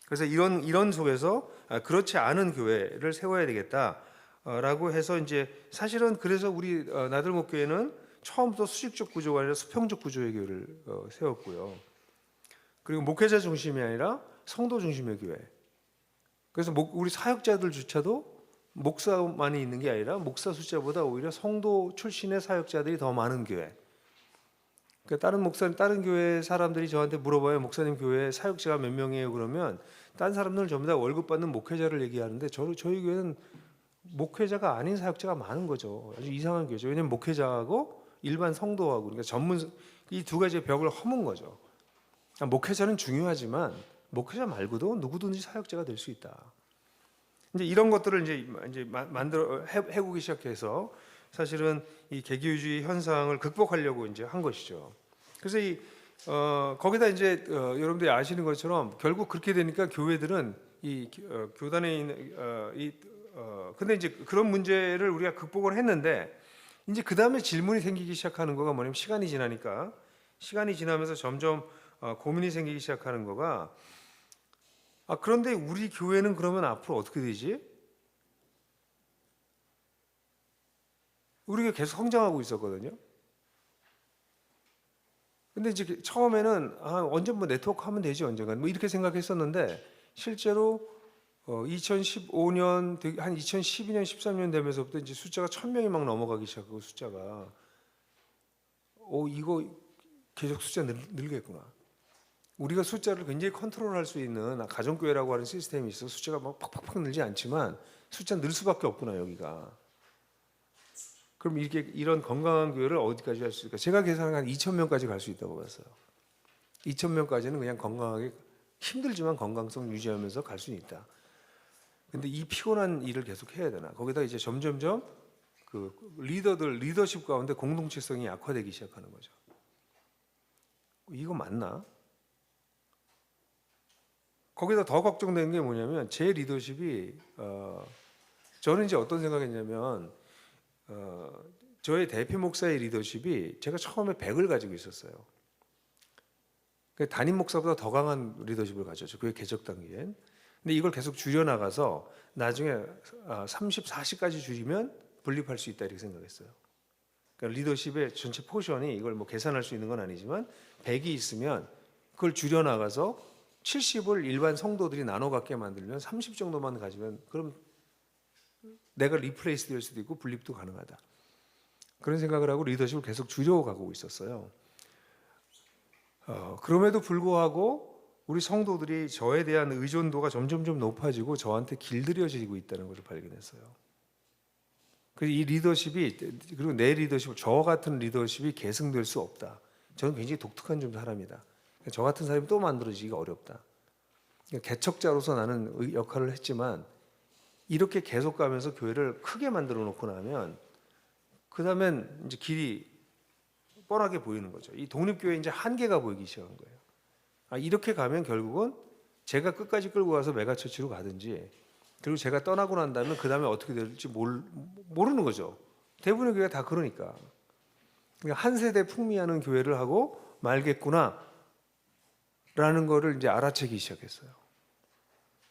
그래서 이런 속에서 그렇지 않은 교회를 세워야 되겠다라고 해서, 이제 사실은 그래서 우리 나들목 교회는 처음부터 수직적 구조가 아니라 수평적 구조의 교회를 세웠고요. 그리고 목회자 중심이 아니라 성도 중심의 교회. 그래서 우리 사역자들조차도 목사만이 있는 게 아니라 목사 숫자보다 오히려 성도 출신의 사역자들이 더 많은 교회. 그러니까 다른 교회 사람들이 저한테 물어봐요. 목사님 교회 사역자가 몇 명이에요? 그러면 딴 사람들은 전부 다 월급 받는 목회자를 얘기하는데, 저희 교회는 목회자가 아닌 사역자가 많은 거죠. 아주 이상한 교회죠. 왜냐하면 목회자하고 일반 성도하고, 그러니까 이 두 가지의 벽을 허문 거죠. 목회자는 중요하지만 목회자 말고도 누구든지 사역자가 될 수 있다. 이제 이런 것들을 이제 해보기 시작해서 사실은 이 개교주의 현상을 극복하려고 이제 한 것이죠. 그래서 거기다 이제 여러분들이 아시는 것처럼 결국 그렇게 되니까 교회들은 교단에 있는 근데 이제 그런 문제를 우리가 극복을 했는데, 이제 그 다음에 질문이 생기기 시작하는 거가 뭐냐면, 시간이 지나면서 점점 고민이 생기기 시작하는 거가, 그런데 우리 교회는 그러면 앞으로 어떻게 되지? 우리가 계속 성장하고 있었거든요. 근데 이제 처음에는 언제 뭐 네트워크 하면 되지, 언젠가 뭐 이렇게 생각했었는데, 실제로 2015년 한 2012년 13년 되면서부터 이제 숫자가 1,000명이 막 넘어가기 시작하고 숫자가 이거 계속 숫자 늘겠구나. 우리가 숫자를 굉장히 컨트롤할 수 있는 가정교회라고 하는 시스템이 있어. 숫자가 막 팍팍팍 늘지 않지만 숫자 늘 수밖에 없구나 여기가. 그럼 이런 건강한 교회를 어디까지 할 수 있을까? 제가 계산한 한 2,000명까지 갈 수 있다고 봤어요. 2,000명까지는 그냥 건강하게 힘들지만 건강성 유지하면서 갈 수 있다. 근데 이 피곤한 일을 계속 해야 되나? 거기다 이제 점점점 그 리더십 가운데 공동체성이 약화되기 시작하는 거죠. 이거 맞나? 거기다 더 걱정되는 게 뭐냐면 제 리더십이 저는 이제 어떤 생각했냐면 저의 대표 목사의 리더십이 제가 처음에 100을 가지고 있었어요. 담임 목사보다 더 강한 리더십을 가졌죠. 그게 개척 단계엔. 근데 이걸 계속 줄여나가서 나중에 30, 40까지 줄이면 분립할 수 있다 이렇게 생각했어요. 그러니까 리더십의 전체 포션이 이걸 뭐 계산할 수 있는 건 아니지만 100이 있으면 그걸 줄여나가서 70을 일반 성도들이 나눠 갖게 만들면 30 정도만 가지면 그럼 내가 리플레이스 될 수도 있고 분립도 가능하다. 그런 생각을 하고 리더십을 계속 줄여가고 있었어요. 그럼에도 불구하고 우리 성도들이 저에 대한 의존도가 점점점 높아지고 저한테 길들여지고 있다는 것을 발견했어요. 그래서 이 리더십이 그리고 내 리더십, 저 같은 리더십이 계승될 수 없다. 저는 굉장히 독특한 좀 사람이다. 저 같은 사람이 또 만들어지기가 어렵다. 그러니까 개척자로서 나는 역할을 했지만 이렇게 계속 가면서 교회를 크게 만들어 놓고 나면 그 다음엔 이제 길이 뻔하게 보이는 거죠. 이 독립교회 이제 한계가 보이기 시작한 거예요. 이렇게 가면 결국은 제가 끝까지 끌고 가서 메가처치로 가든지 그리고 제가 떠나고 난 다음에 그 다음에 어떻게 될지 모르는 거죠. 대부분의 교회가 다 그러니까. 그러니까 한 세대 풍미하는 교회를 하고 말겠구나 라는 거를 이제 알아채기 시작했어요.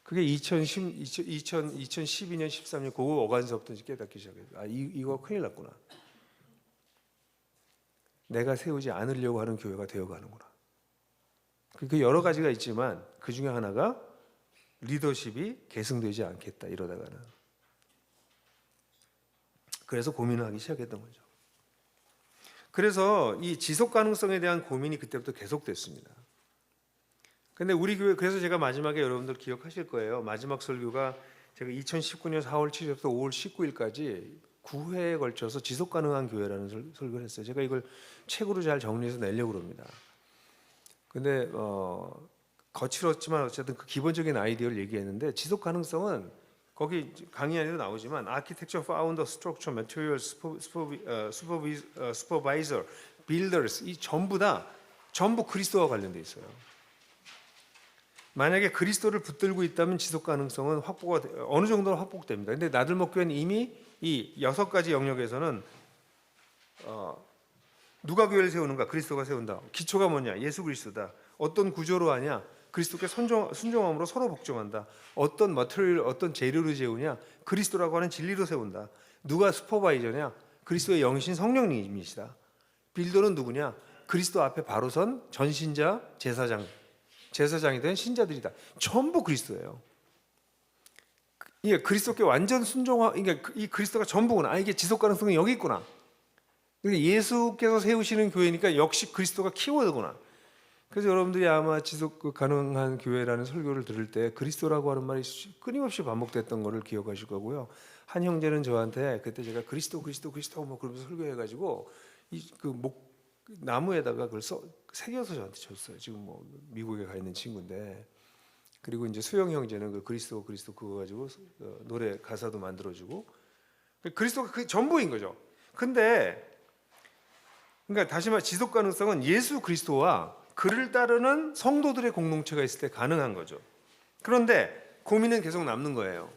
그게 2012년, 13년 그 어간서부터 깨닫기 시작했어요. 이거 큰일 났구나. 내가 세우지 않으려고 하는 교회가 되어가는구나. 그 여러 가지가 있지만 그 중에 하나가 리더십이 계승되지 않겠다 이러다가는. 그래서 고민을 하기 시작했던 거죠. 그래서 이 지속 가능성에 대한 고민이 그때부터 계속됐습니다. 근데 우리 교회, 그래서 제가 마지막에 여러분들 기억하실 거예요. 마지막 설교가 제가 2019년 4월 7일부터 5월 19일까지 9회에 걸쳐서 지속 가능한 교회라는 설교를 했어요. 제가 이걸 책으로 잘 정리해서 내려고 합니다. 근데 거칠었지만 어쨌든 그 기본적인 아이디어를 얘기했는데 지속 가능성은 거기 강의 안에도 나오지만 Architecture, Founder, Structure, Material, Supervisor, Builders 이 전부 그리스도와 관련돼 있어요. 만약에 그리스도를 붙들고 있다면 지속 가능성은 어느 정도는 확보됩니다. 근데 나들목교회는 이미 이 6가지 영역에서는 누가 교회를 세우는가? 그리스도가 세운다. 기초가 뭐냐? 예수 그리스도다. 어떤 구조로 하냐? 그리스도께 순종함으로 서로 복종한다. 어떤 머터리얼, 어떤 재료로 세우냐? 그리스도라고 하는 진리로 세운다. 누가 슈퍼바이저냐? 그리스도의 영이신 성령님이시다. 빌더는 누구냐? 그리스도 앞에 바로 선 전신자, 제사장이 된 신자들이다. 전부 그리스도예요. 이게 그리스도께 완전 이게 이 그리스도가 전부구나. 이게 지속 가능성이 여기 있구나. 예수께서 세우시는 교회니까 역시 그리스도가 키워드구나. 그래서 여러분들이 아마 지속 가능한 교회라는 설교를 들을 때 그리스도라고 하는 말이 끊임없이 반복됐던 것을 기억하실 거고요. 한 형제는 저한테 그때 제가 그리스도 뭐 그러면서 설교해가지고 나무에다가 그걸 새겨서 저한테 줬어요. 지금 뭐 미국에 가 있는 친구인데. 그리고 이제 수영 형제는 그 그리스도 그거 가지고 노래 가사도 만들어주고. 그리스도가 그 전부인 거죠. 근데 그러니까 다시 말해 지속 가능성은 예수 그리스도와 그를 따르는 성도들의 공동체가 있을 때 가능한 거죠. 그런데 고민은 계속 남는 거예요.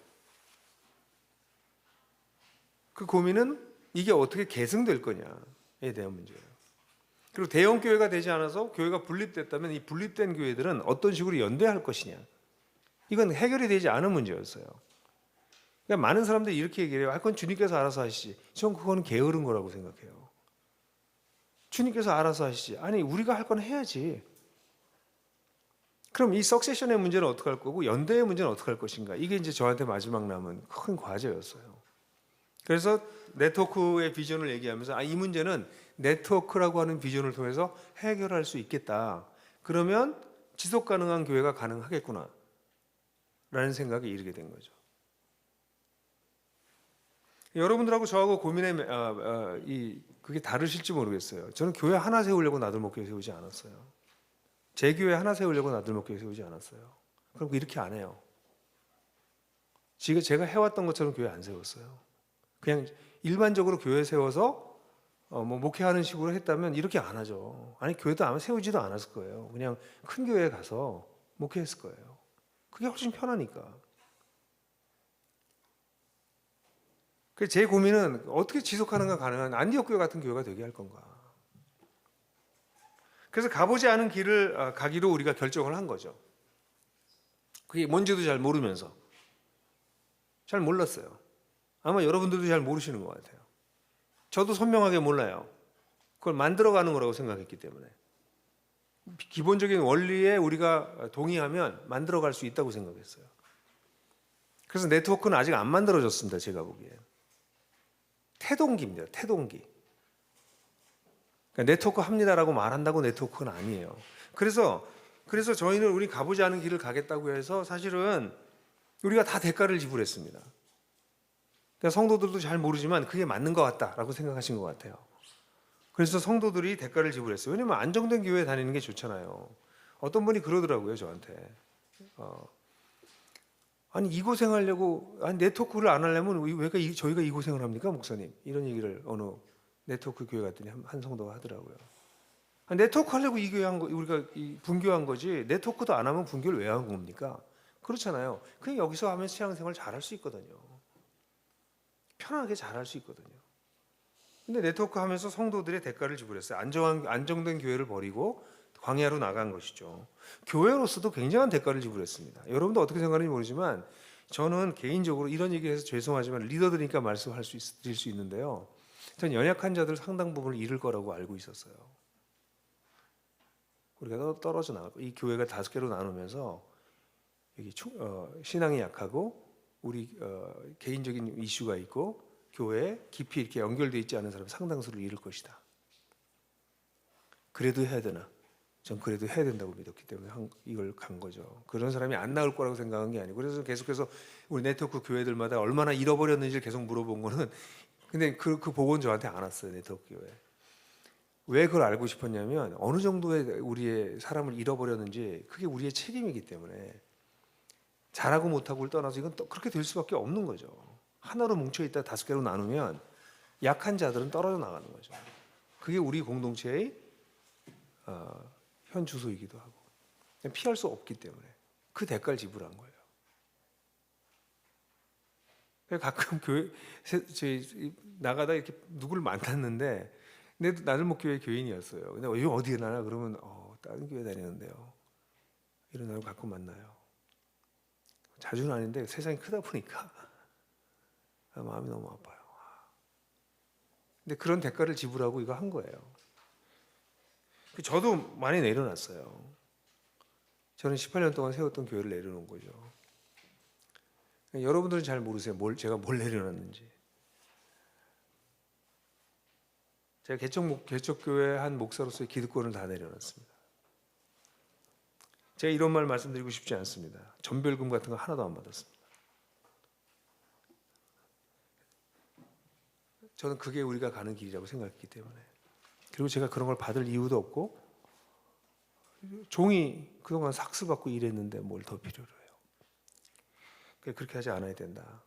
그 고민은 이게 어떻게 계승될 거냐에 대한 문제예요. 그리고 대형 교회가 되지 않아서 교회가 분립됐다면 이 분립된 교회들은 어떤 식으로 연대할 것이냐. 이건 해결이 되지 않은 문제였어요. 그러니까 많은 사람들이 이렇게 얘기해요. 그건 주님께서 알아서 하시지. 전 그건 게으른 거라고 생각해요. 주님께서 알아서 하시지. 아니 우리가 할 건 해야지. 그럼 이 석세션의 문제는 어떻게 할 거고 연대의 문제는 어떻게 할 것인가? 이게 이제 저한테 마지막 남은 큰 과제였어요. 그래서 네트워크의 비전을 얘기하면서 이 문제는 네트워크라고 하는 비전을 통해서 해결할 수 있겠다. 그러면 지속 가능한 교회가 가능하겠구나 라는 생각에 이르게 된 거죠. 여러분들하고 저하고 고민의 그게 다르실지 모르겠어요. 저는 교회 하나 세우려고 나들목교회 세우지 않았어요. 제 교회 하나 세우려고 나들목교회 세우지 않았어요. 그럼 이렇게 안 해요. 제가 해왔던 것처럼 교회 안 세웠어요. 그냥 일반적으로 교회 세워서 목회하는 식으로 했다면 이렇게 안 하죠. 아니 교회도 아마 세우지도 않았을 거예요. 그냥 큰 교회에 가서 목회했을 거예요. 그게 훨씬 편하니까. 그래서 제 고민은 어떻게 지속하는가 가능한 안디옥 교회 같은 교회가 되게 할 건가. 그래서 가보지 않은 길을 가기로 우리가 결정을 한 거죠. 그게 뭔지도 잘 모르면서. 잘 몰랐어요. 아마 여러분들도 잘 모르시는 것 같아요. 저도 선명하게 몰라요. 그걸 만들어가는 거라고 생각했기 때문에. 기본적인 원리에 우리가 동의하면 만들어갈 수 있다고 생각했어요. 그래서 네트워크는 아직 안 만들어졌습니다. 제가 보기엔. 태동기입니다. 태동기. 그러니까 네트워크 합니다라고 말한다고 네트워크는 아니에요. 그래서 저희는 우리 가보지 않은 길을 가겠다고 해서 사실은 우리가 다 대가를 지불했습니다. 그러니까 성도들도 잘 모르지만 그게 맞는 것 같다라고 생각하신 것 같아요. 그래서 성도들이 대가를 지불했어요. 왜냐면 안정된 교회에 다니는 게 좋잖아요. 어떤 분이 그러더라고요, 저한테. 아니 이 고생하려고 네트워크를 안 하려면 왜 저희가 이 고생을 합니까, 목사님? 이런 얘기를 어느 네트워크 교회 갔더니 한 성도가 하더라고요. 네트워크 하려고 이 교회 우리가 분교한 거지 네트워크도 안 하면 분교를 왜 한 겁니까? 그렇잖아요. 그냥 여기서 하면 신앙생활 잘할 수 있거든요. 편하게 잘할 수 있거든요. 근데 네트워크 하면서 성도들의 대가를 지불했어요. 안정된 교회를 버리고 광야로 나간 것이죠. 교회로서도 굉장한 대가를 지불했습니다. 여러분도 어떻게 생각하는지 모르지만 저는 개인적으로 이런 얘기를 해서 죄송하지만 리더들이니까 말씀할 드릴 수 있는데요. 전 연약한 자들 상당 부분을 잃을 거라고 알고 있었어요. 우리가 떨어져 나가고 이 교회가 5개로 나누면서 여기 신앙이 약하고 우리 개인적인 이슈가 있고 교회에 깊이 이렇게 연결되어 있지 않은 사람이 상당수를 잃을 것이다. 그래도 해야 되나? 전 그래도 해야 된다고 믿었기 때문에 이걸 간 거죠. 그런 사람이 안 나올 거라고 생각한 게 아니고 그래서 계속해서 우리 네트워크 교회들마다 얼마나 잃어버렸는지를 계속 물어본 거는 근데 그 복은 저한테 안 왔어요. 네트워크 교회. 왜 그걸 알고 싶었냐면 어느 정도의 우리의 사람을 잃어버렸는지 그게 우리의 책임이기 때문에 잘하고 못하고를 떠나서 이건 또 그렇게 될 수밖에 없는 거죠. 하나로 뭉쳐있다 5개로 나누면 약한 자들은 떨어져 나가는 거죠. 그게 우리 공동체의 현 주소이기도 하고 피할 수 없기 때문에 그 대가를 지불한 거예요. 가끔 교회 나가다 이렇게 누구를 만났는데 나들목교회 교인이었어요. 근데 요즘 어디에 나나 그러면 다른 교회 다니는데요. 이런 사람 가끔 만나요. 자주는 아닌데 세상이 크다 보니까 마음이 너무 아파요. 근데 그런 대가를 지불하고 이거 한 거예요. 저도 많이 내려놨어요. 저는 18년 동안 세웠던 교회를 내려놓은 거죠. 여러분들은 잘 모르세요. 제가 뭘 내려놨는지. 제가 개척교회 한 목사로서의 기득권을 다 내려놨습니다. 제가 이런 말 말씀드리고 싶지 않습니다. 전별금 같은 거 하나도 안 받았습니다. 저는 그게 우리가 가는 길이라고 생각했기 때문에. 그리고 제가 그런 걸 받을 이유도 없고 종이 그동안 삭스 받고 일했는데 뭘 더 필요로 해요. 그렇게 하지 않아야 된다.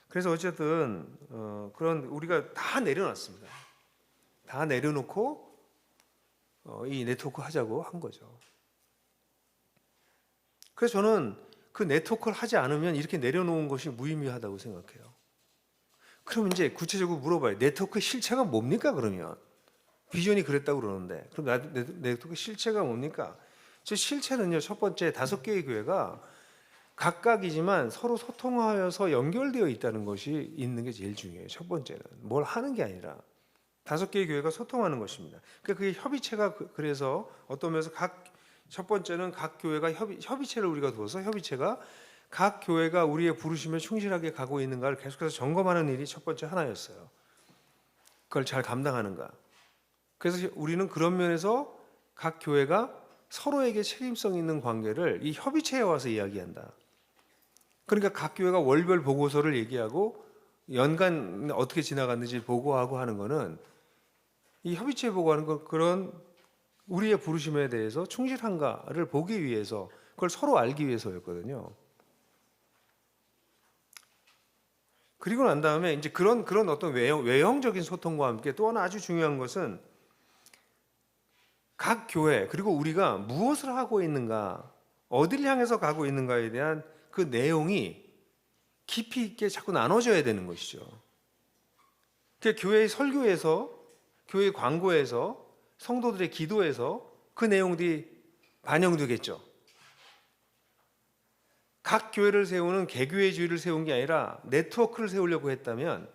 그래서 어쨌든 그런 우리가 다 내려놨습니다. 다 내려놓고 이 네트워크 하자고 한 거죠. 그래서 저는 그 네트워크를 하지 않으면 이렇게 내려놓은 것이 무의미하다고 생각해요. 그럼 이제 구체적으로 물어봐요. 네트워크의 실체가 뭡니까 그러면? 비전이 그랬다고 그러는데 그럼 네트워크 실체가 뭡니까? 저 실체는요. 첫 번째 5개의 교회가 각각이지만 서로 소통하여서 연결되어 있다는 것이 있는 게 제일 중요해요. 첫 번째는 뭘 하는 게 아니라 5개의 교회가 소통하는 것입니다. 그러니까 그게 협의체가 그래서 어떤 면에서 각 첫 번째는 각 교회가 협의체를 우리가 두어서 협의체가 각 교회가 우리의 부르심에 충실하게 가고 있는가를 계속해서 점검하는 일이 첫 번째 하나였어요. 그걸 잘 감당하는가. 그래서 우리는 그런 면에서 각 교회가 서로에게 책임성 있는 관계를 이 협의체에 와서 이야기한다. 그러니까 각 교회가 월별 보고서를 얘기하고 연간 어떻게 지나갔는지 보고하고 하는 거는 이 협의체에 보고하는 건 그런 우리의 부르심에 대해서 충실한가를 보기 위해서 그걸 서로 알기 위해서였거든요. 그리고 난 다음에 이제 그런 어떤 외형적인 소통과 함께 또 하나 아주 중요한 것은 각 교회 그리고 우리가 무엇을 하고 있는가, 어디를 향해서 가고 있는가에 대한 그 내용이 깊이 있게 자꾸 나눠져야 되는 것이죠. 교회의 설교에서, 교회 광고에서, 성도들의 기도에서 그 내용들이 반영되겠죠. 각 교회를 세우는 개교회주의를 세운 게 아니라 네트워크를 세우려고 했다면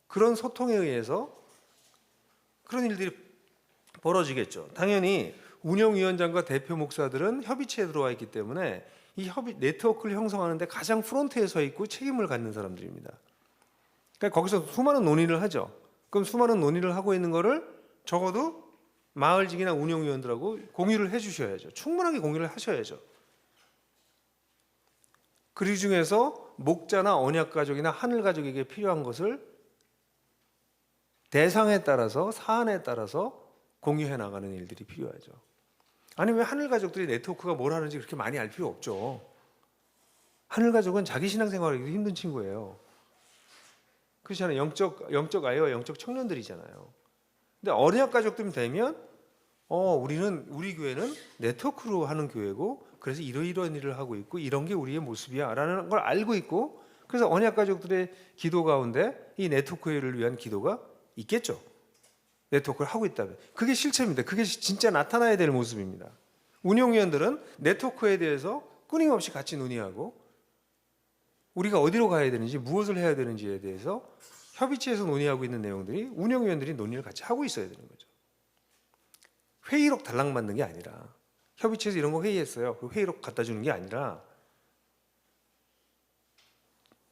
그런 소통에 의해서 그런 일들이 벌어지겠죠. 당연히 운영위원장과 대표 목사들은 협의체에 들어와 있기 때문에 이 네트워크를 형성하는 데 가장 프론트에 서 있고 책임을 갖는 사람들입니다. 그러니까 거기서 수많은 논의를 하죠. 그럼 수많은 논의를 하고 있는 거를 적어도 마을직이나 운영위원들하고 공유를 해 주셔야죠. 충분하게 공유를 하셔야죠. 그 중에서 목자나 언약가족이나 하늘가족에게 필요한 것을 대상에 따라서 사안에 따라서 공유해 나가는 일들이 필요하죠. 아니 왜 하늘가족들이 네트워크가 뭘 하는지 그렇게 많이 알 필요 없죠. 하늘가족은 자기 신앙생활하기도 힘든 친구예요. 그렇잖아요. 영적 아이와 영적 청년들이잖아요. 근데 언약가족들 되면 우리 교회는 네트워크로 하는 교회고 그래서 이러이러한 일을 하고 있고 이런 게 우리의 모습이야 라는 걸 알고 있고 그래서 언약가족들의 기도 가운데 이 네트워크를 위한 기도가 있겠죠. 네트워크를 하고 있다면 그게 실체입니다. 그게 진짜 나타나야 될 모습입니다. 운영위원들은 네트워크에 대해서 끊임없이 같이 논의하고 우리가 어디로 가야 되는지 무엇을 해야 되는지에 대해서 협의체에서 논의하고 있는 내용들이 운영위원들이 논의를 같이 하고 있어야 되는 거죠. 회의록 달랑 받는 게 아니라 협의체에서 이런 거 회의했어요. 그 회의록 갖다 주는 게 아니라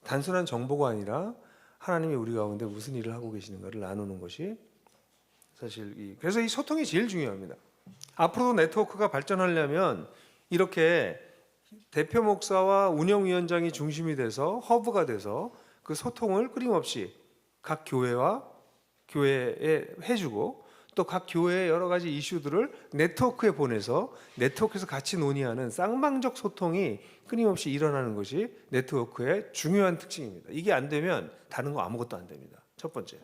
단순한 정보가 아니라 하나님이 우리 가운데 무슨 일을 하고 계시는가를 나누는 것이 사실 그래서 이 소통이 제일 중요합니다. 앞으로도 네트워크가 발전하려면 이렇게 대표 목사와 운영위원장이 중심이 돼서 허브가 돼서 그 소통을 끊임없이 각 교회에 해주고 또 각 교회의 여러 가지 이슈들을 네트워크에 보내서 네트워크에서 같이 논의하는 쌍방적 소통이 끊임없이 일어나는 것이 네트워크의 중요한 특징입니다. 이게 안 되면 다른 거 아무것도 안 됩니다. 첫 번째.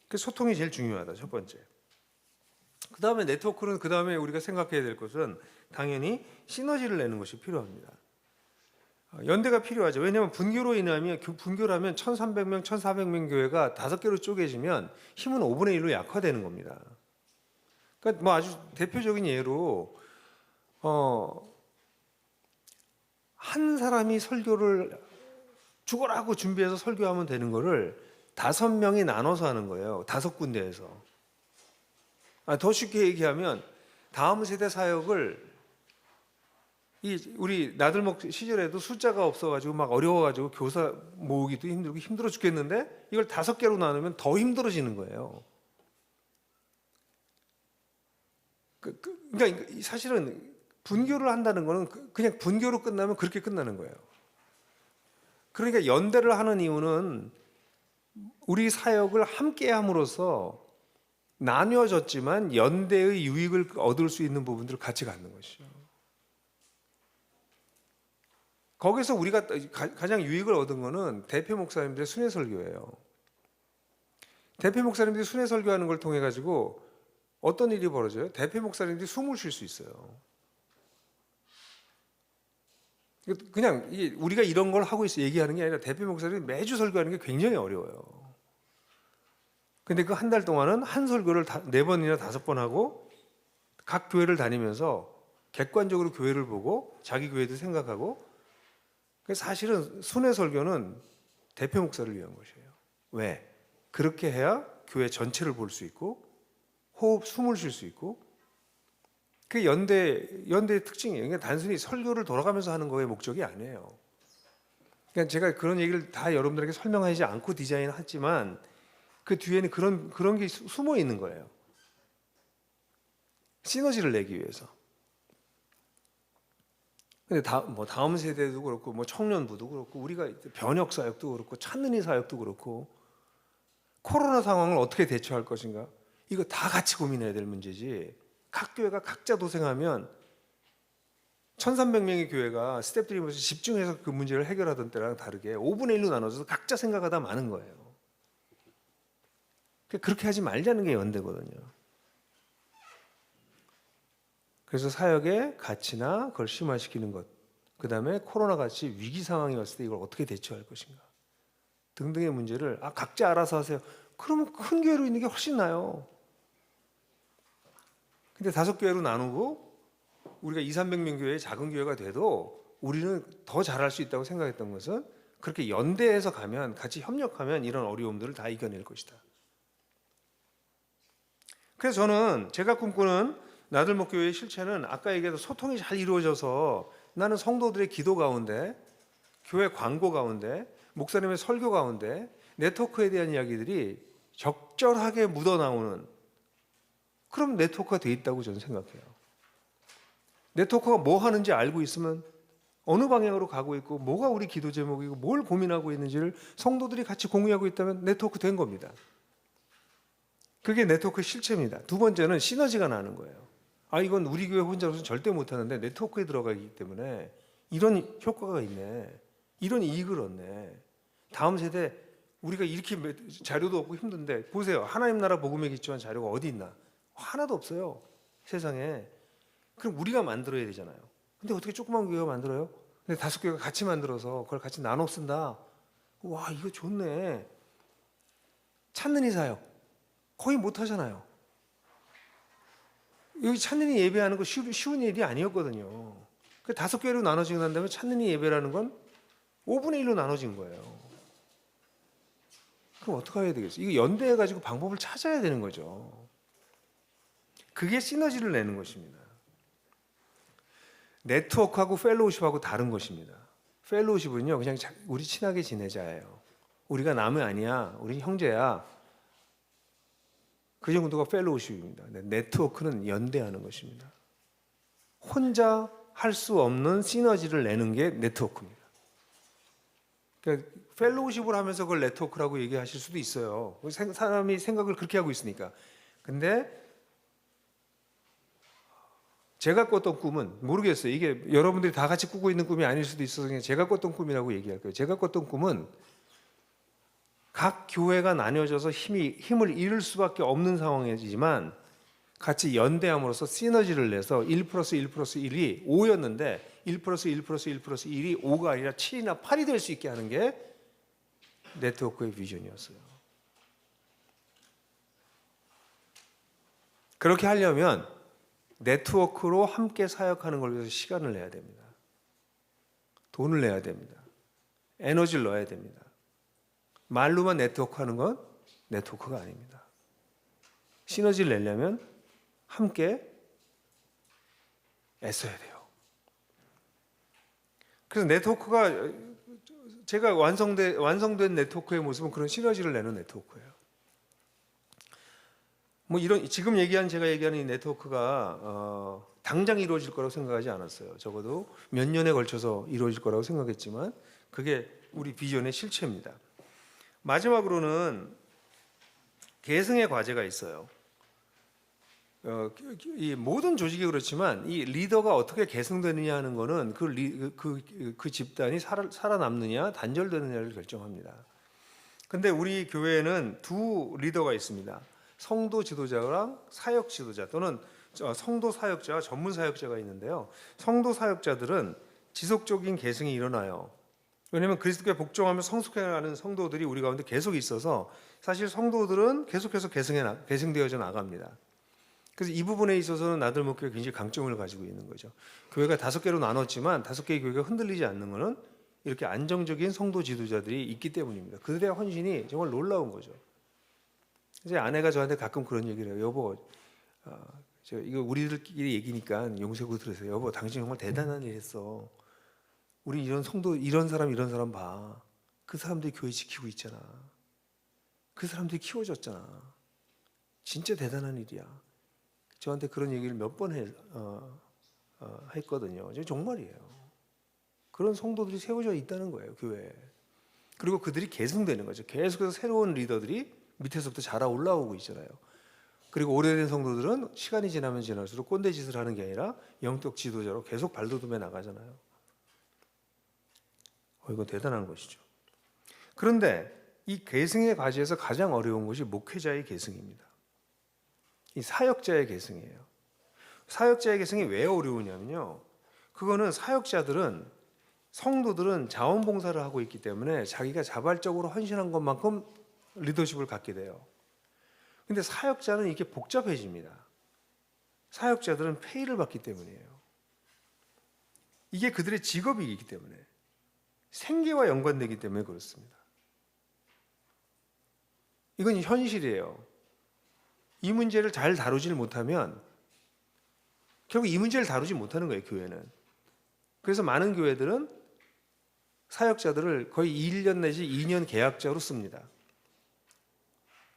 그 소통이 제일 중요하다. 첫 번째. 그 다음에 네트워크는 그 다음에 우리가 생각해야 될 것은 당연히 시너지를 내는 것이 필요합니다. 연대가 필요하죠. 왜냐하면 분교로 인하면 분교라면 1,300명, 1,400명 교회가 5개로 쪼개지면 힘은 5분의 1로 약화되는 겁니다. 그러니까 뭐 아주 대표적인 예로 한 사람이 설교를 죽어라 하고 준비해서 설교하면 되는 거를 5명이 나눠서 하는 거예요. 5군데에서. 더 쉽게 얘기하면 다음 세대 사역을 우리 나들목 시절에도 숫자가 없어가지고 막 어려워가지고 교사 모으기도 힘들고 힘들어 죽겠는데 이걸 5개로 나누면 더 힘들어지는 거예요. 그러니까 사실은 분교를 한다는 거는 그냥 분교로 끝나면 그렇게 끝나는 거예요. 그러니까 연대를 하는 이유는 우리 사역을 함께 함으로써 나뉘어졌지만 연대의 유익을 얻을 수 있는 부분들을 같이 갖는 것이죠. 거기서 우리가 가장 유익을 얻은 거는 대표 목사님들의 순회 설교예요. 대표 목사님들이 순회 설교하는 걸 통해 가지고 어떤 일이 벌어져요? 대표 목사님들이 숨을 쉴 수 있어요. 그냥 우리가 이런 걸 하고 있어 얘기하는 게 아니라 대표 목사님이 매주 설교하는 게 굉장히 어려워요. 근데 그 한 달 동안은 한 설교를 4번이나 5번 하고 각 교회를 다니면서 객관적으로 교회를 보고 자기 교회도 생각하고 사실은 순회 설교는 대표 목사를 위한 것이에요. 왜? 그렇게 해야 교회 전체를 볼 수 있고 숨을 쉴 수 있고, 그게 연대의 특징이에요. 그러니까 단순히 설교를 돌아가면서 하는 거의 목적이 아니에요. 그러니까 제가 그런 얘기를 다 여러분들에게 설명하지 않고 디자인했지만 그 뒤에는 그런 게 숨어 있는 거예요. 시너지를 내기 위해서. 근데 다음 세대도 그렇고, 청년부도 그렇고, 우리가 변혁 사역도 그렇고, 찾는 이 사역도 그렇고, 코로나 상황을 어떻게 대처할 것인가, 이거 다 같이 고민해야 될 문제지. 각 교회가 각자 도생하면 1300명의 교회가 스태프들이 모여서 집중해서 그 문제를 해결하던 때랑 다르게 5분의 1로 나눠져서 각자 생각하다 많은 거예요. 그렇게 하지 말자는 게 연대거든요. 그래서 사역의 가치나 그걸 심화시키는 것, 그 다음에 코로나같이 위기 상황이 왔을 때 이걸 어떻게 대처할 것인가 등등의 문제를 각자 알아서 하세요. 그러면 큰 교회로 있는 게 훨씬 나아요. 근데 5교회로 나누고 우리가 200~300명 교회의 작은 교회가 돼도 우리는 더 잘할 수 있다고 생각했던 것은 그렇게 연대해서 가면, 같이 협력하면 이런 어려움들을 다 이겨낼 것이다. 그래서 저는 제가 꿈꾸는 나들목교회의 실체는 아까 얘기했던 소통이 잘 이루어져서 나는 성도들의 기도 가운데, 교회 광고 가운데, 목사님의 설교 가운데 네트워크에 대한 이야기들이 적절하게 묻어나오는 그런 네트워크가 돼 있다고 저는 생각해요. 네트워크가 뭐 하는지 알고 있으면 어느 방향으로 가고 있고 뭐가 우리 기도 제목이고 뭘 고민하고 있는지를 성도들이 같이 공유하고 있다면 네트워크 된 겁니다. 그게 네트워크의 실체입니다. 두 번째는 시너지가 나는 거예요. 이건 우리 교회 혼자로서는 절대 못하는데 네트워크에 들어가기 때문에 이런 효과가 있네. 이런 이익을 얻네. 다음 세대 우리가 이렇게 자료도 없고 힘든데 보세요. 하나님 나라 복음에 기초한 자료가 어디 있나? 하나도 없어요. 세상에. 그럼 우리가 만들어야 되잖아요. 근데 어떻게 조그만 교회가 만들어요? 근데 5교회가 같이 만들어서 그걸 같이 나눠 쓴다. 와, 이거 좋네. 찾는 이 사역 거의 못 하잖아요. 여기 찾는 이 예배하는 거 쉬운 일이 아니었거든요. 그 5교회로 나눠지고 난 다음에 찾는 이 예배라는 건 5분의 1로 나눠진 거예요. 그럼 어떻게 해야 되겠어요? 이거 연대해가지고 방법을 찾아야 되는 거죠. 그게 시너지를 내는 것입니다. 네트워크하고 펠로우십하고 다른 것입니다. 펠로우십은요, 그냥 우리 친하게 지내자예요. 우리가 남은 아니야. 우리 형제야. 그 정도가 펠로우십입니다. 네트워크는 연대하는 것입니다. 혼자 할 수 없는 시너지를 내는 게 네트워크입니다. 그러니까 펠로우십을 하면서 그걸 네트워크라고 얘기하실 수도 있어요. 사람이 생각을 그렇게 하고 있으니까. 근데 제가 꿨던 꿈은 모르겠어요. 이게 여러분들이 다 같이 꾸고 있는 꿈이 아닐 수도 있어서 그냥 제가 꿨던 꿈이라고 얘기할 거예요. 제가 꿨던 꿈은 각 교회가 나뉘어져서 힘을 잃을 수밖에 없는 상황이지만 같이 연대함으로써 시너지를 내서 1+1+1이 5였는데 1+1+1+1이 5가 아니라 7이나 8이 될 수 있게 하는 게 네트워크의 비전이었어요. 그렇게 하려면 네트워크로 함께 사역하는 걸 위해서 시간을 내야 됩니다. 돈을 내야 됩니다. 에너지를 넣어야 됩니다. 말로만 네트워크 하는 건 네트워크가 아닙니다. 시너지를 내려면 함께 애써야 돼요. 그래서 네트워크가 제가 완성된 네트워크의 모습은 그런 시너지를 내는 네트워크예요. 지금 제가 얘기하는 이 네트워크가 당장 이루어질 거라고 생각하지 않았어요. 적어도 몇 년에 걸쳐서 이루어질 거라고 생각했지만 그게 우리 비전의 실체입니다. 마지막으로는 계승의 과제가 있어요. 이 모든 조직이 그렇지만 이 리더가 어떻게 계승되느냐 하는 거는 그 집단이 살아남느냐 단절되느냐를 결정합니다. 근데 우리 교회에는 두 리더가 있습니다. 성도 지도자랑 사역 지도자 또는 성도 사역자와 전문 사역자가 있는데요. 성도 사역자들은 지속적인 계승이 일어나요. 왜냐하면 그리스도께 복종하며 성숙해가는 성도들이 우리 가운데 계속 있어서 사실 성도들은 계속해서 계승되어져 나갑니다. 그래서 이 부분에 있어서는 나들목교회가 굉장히 강점을 가지고 있는 거죠. 교회가 5개로 나눴지만 5개의 교회가 흔들리지 않는 것은 이렇게 안정적인 성도 지도자들이 있기 때문입니다. 그들의 헌신이 정말 놀라운 거죠. 이제 아내가 저한테 가끔 그런 얘기를 해요. 여보, 이거 우리들끼리 얘기니까 용서고 들으세요. 여보, 당신 정말 대단한 일 했어. 우리 이런 성도, 이런 사람 봐. 그 사람들이 교회 지키고 있잖아. 그 사람들이 키워줬잖아. 진짜 대단한 일이야. 저한테 그런 얘기를 몇 번 했거든요. 정말이에요. 그런 성도들이 세워져 있다는 거예요, 교회에. 그리고 그들이 계승되는 거죠. 계속해서 새로운 리더들이 밑에서부터 자라 올라오고 있잖아요. 그리고 오래된 성도들은 시간이 지나면 지날수록 꼰대짓을 하는 게 아니라 영적 지도자로 계속 발돋움해 나가잖아요. 이건 대단한 것이죠. 그런데 이 계승의 과제에서 가장 어려운 것이 목회자의 계승입니다. 이 사역자의 계승이에요. 사역자의 계승이 왜 어려우냐면요. 그거는 사역자들은, 성도들은 자원봉사를 하고 있기 때문에 자기가 자발적으로 헌신한 것만큼 리더십을 갖게 돼요. 근데 사역자는 이게 복잡해집니다. 사역자들은 페이를 받기 때문이에요. 이게 그들의 직업이기 때문에, 생계와 연관되기 때문에 그렇습니다. 이건 현실이에요. 이 문제를 잘 다루지를 못하면 결국 이 문제를 다루지 못하는 거예요, 교회는. 그래서 많은 교회들은 사역자들을 거의 1년 내지 2년 계약자로 씁니다.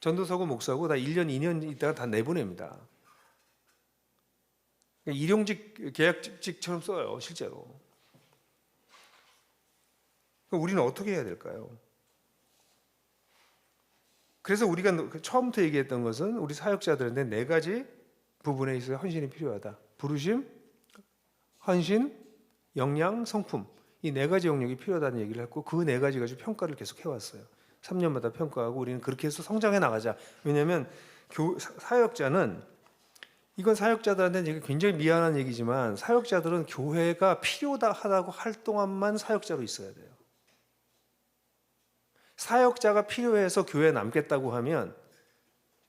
전도사고 목사고 다 1년, 2년 있다가 다 내보냅니다. 일용직 계약직처럼 써요, 실제로. 그럼 우리는 어떻게 해야 될까요? 그래서 우리가 처음부터 얘기했던 것은 우리 사역자들한테 4가지 부분에 있어서 헌신이 필요하다. 부르심, 헌신, 역량, 성품. 이 4가지 영역이 필요하다는 얘기를 했고, 그 4가지 가지고 평가를 계속 해왔어요. 3년마다 평가하고 우리는 그렇게 해서 성장해 나가자. 왜냐하면 사역자는, 이건 사역자들한테는 굉장히 미안한 얘기지만, 사역자들은 교회가 필요하다고 할 동안만 사역자로 있어야 돼요. 사역자가 필요해서 교회에 남겠다고 하면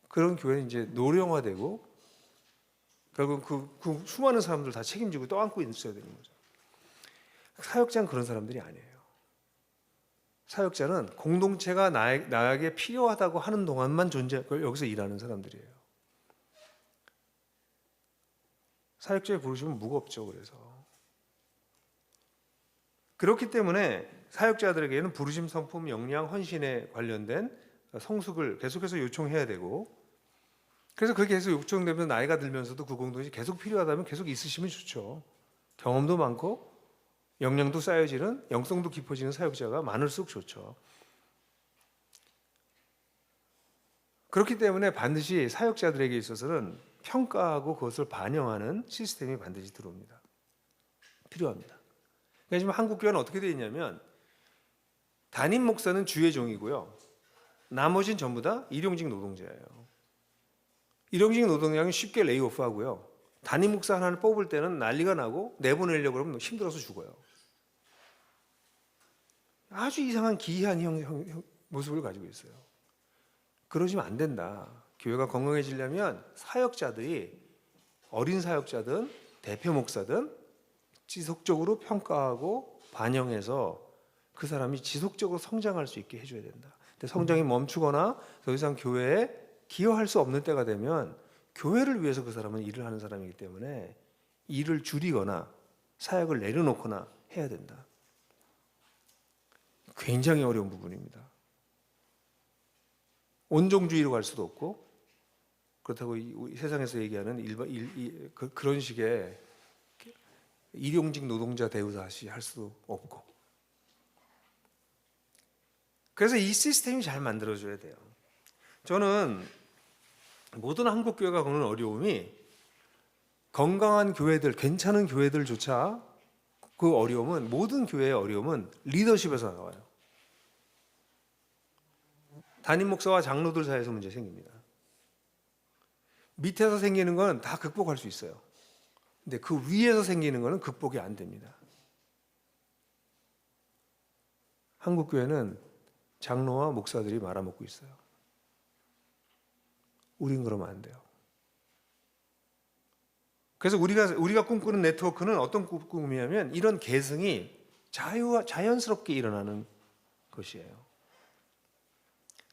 그런 교회는 이제 노령화되고 결국 그 수많은 사람들 다 책임지고 떠안고 있어야 되는 거죠. 사역자는 그런 사람들이 아니에요. 사역자는 공동체가 나에게 필요하다고 하는 동안만 여기서 일하는 사람들이에요. 사역자의 부르심은 무겁죠. 그렇기 때문에 사역자들에게는 부르심, 성품, 역량, 헌신에 관련된 성숙을 계속해서 요청해야 되고, 그래서 그게 계속 요청되면 나이가 들면서도 그 공동체 계속 필요하다면 계속 있으시면 좋죠. 경험도 많고 역량도 쌓여지는, 영성도 깊어지는 사역자가 많을수록 좋죠. 그렇기 때문에 반드시 사역자들에게 있어서는 평가하고 그것을 반영하는 시스템이 반드시 들어옵니다. 필요합니다. 그러니까 지금 한국 교회는 어떻게 되어 있냐면, 담임 목사는 주의 종이고요, 나머지는 전부 다 일용직 노동자예요. 일용직 노동자는 쉽게 레이오프하고요, 담임 목사 하나를 뽑을 때는 난리가 나고 내보내려고 그러면 힘들어서 죽어요. 아주 이상한 기이한 모습을 가지고 있어요. 그러시면 안 된다. 교회가 건강해지려면 사역자들이, 어린 사역자든 대표 목사든 지속적으로 평가하고 반영해서 그 사람이 지속적으로 성장할 수 있게 해줘야 된다. 근데 성장이 멈추거나 더 이상 교회에 기여할 수 없는 때가 되면 교회를 위해서 그 사람은 일을 하는 사람이기 때문에 일을 줄이거나 사역을 내려놓거나 해야 된다. 굉장히 어려운 부분입니다. 온종주의로 갈 수도 없고, 그렇다고 세상에서 얘기하는 그런 식의 일용직 노동자 대우다시 할 수도 없고, 그래서 이 시스템이 잘 만들어져야 돼요. 저는 모든 한국 교회가 겪는 어려움이, 건강한 교회들, 괜찮은 교회들조차 그 어려움은, 모든 교회의 어려움은 리더십에서 나와요. 담임 목사와 장로들 사이에서 문제 생깁니다. 밑에서 생기는 건 다 극복할 수 있어요. 근데 그 위에서 생기는 거는 극복이 안 됩니다. 한국 교회는 장로와 목사들이 말아먹고 있어요. 우린 그러면 안 돼요. 그래서 우리가 꿈꾸는 네트워크는 어떤 꿈이냐면, 이런 계승이 자연스럽게 일어나는 것이에요.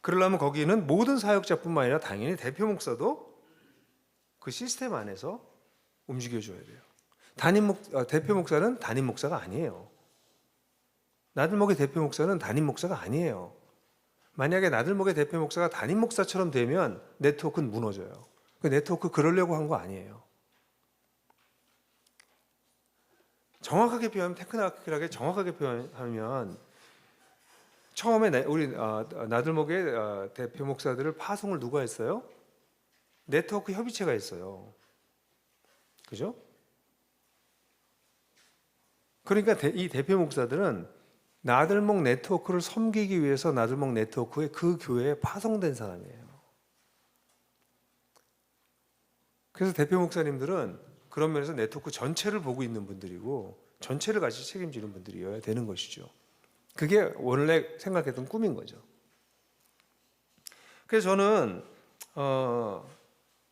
그러려면 거기는 모든 사역자뿐만 아니라 당연히 대표 목사도 그 시스템 안에서 움직여줘야 돼요. 대표 목사는 담임 목사가 아니에요. 나들목의 대표 목사는 담임 목사가 아니에요. 만약에 나들목의 대표 목사가 담임 목사처럼 되면 네트워크는 무너져요. 그 네트워크 그러려고 한 거 아니에요. 정확하게 표현하면, 테크니컬하게 정확하게 표현하면, 처음에 우리 나들목의 대표 목사들을 파송을 누가 했어요? 네트워크 협의체가 했어요. 그죠? 그러니까 이 대표 목사들은 나들목 네트워크를 섬기기 위해서 나들목 네트워크에 그 교회에 파송된 사람이에요. 그래서 대표 목사님들은 그런 면에서 네트워크 전체를 보고 있는 분들이고 전체를 같이 책임지는 분들이어야 되는 것이죠. 그게 원래 생각했던 꿈인 거죠. 그래서 저는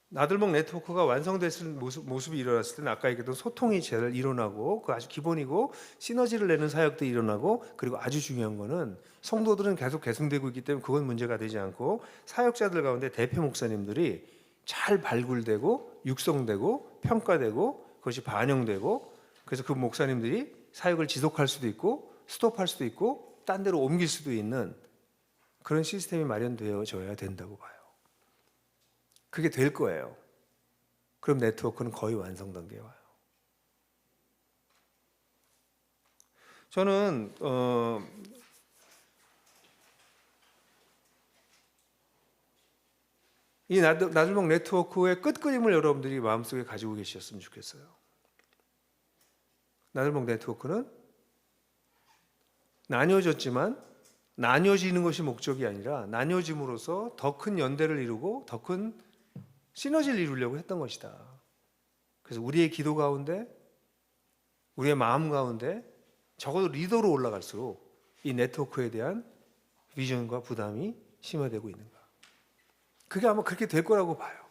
나들목 네트워크가 완성됐을 모습이 일어났을 때는 아까 얘기했던 소통이 잘 일어나고 그 아주 기본이고 시너지를 내는 사역도 일어나고 그리고 아주 중요한 거는 성도들은 계속 계승되고 있기 때문에 그건 문제가 되지 않고 사역자들 가운데 대표 목사님들이 잘 발굴되고 육성되고 평가되고 그것이 반영되고 그래서 그 목사님들이 사역을 지속할 수도 있고 스톱할 수도 있고 딴 데로 옮길 수도 있는 그런 시스템이 마련되어져야 된다고 봐요. 그게 될 거예요. 그럼 네트워크는 거의 완성 단계에 와요. 저는 이 나들목 네트워크의 끝그림을 여러분들이 마음속에 가지고 계셨으면 좋겠어요. 나들목 네트워크는 나뉘어졌지만 나뉘어지는 것이 목적이 아니라 나뉘어짐으로써 더 큰 연대를 이루고 더 큰 시너지를 이루려고 했던 것이다. 그래서 우리의 기도 가운데 우리의 마음 가운데 적어도 리더로 올라갈수록 이 네트워크에 대한 비전과 부담이 심화되고 있는가. 그게 아마 그렇게 될 거라고 봐요.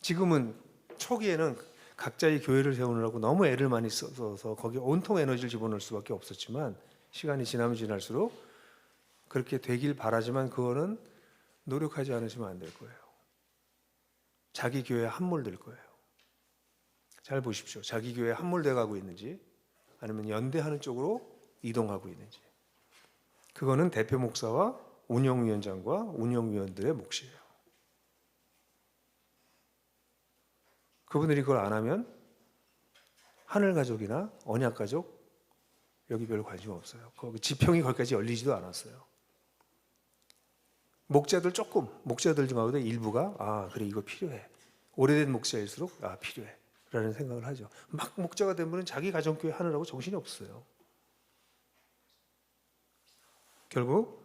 지금은 초기에는 각자의 교회를 세우느라고 너무 애를 많이 써서 거기에 온통 에너지를 집어넣을 수밖에 없었지만 시간이 지나면 지날수록 그렇게 되길 바라지만 그거는 노력하지 않으시면 안 될 거예요. 자기 교회에 함몰될 거예요. 잘 보십시오. 자기 교회에 함몰돼 가고 있는지 아니면 연대하는 쪽으로 이동하고 있는지. 그거는 대표 목사와 운영위원장과 운영위원들의 몫이에요. 그분들이 그걸 안 하면 하늘가족이나 언약가족 여기 별로 관심 없어요. 거기 지평이 거기까지 열리지도 않았어요. 목자들 가운데 일부가 그래 이거 필요해. 오래된 목자일수록 필요해 라는 생각을 하죠. 막 목자가 된 분은 자기 가정교회 하느라고 정신이 없어요. 결국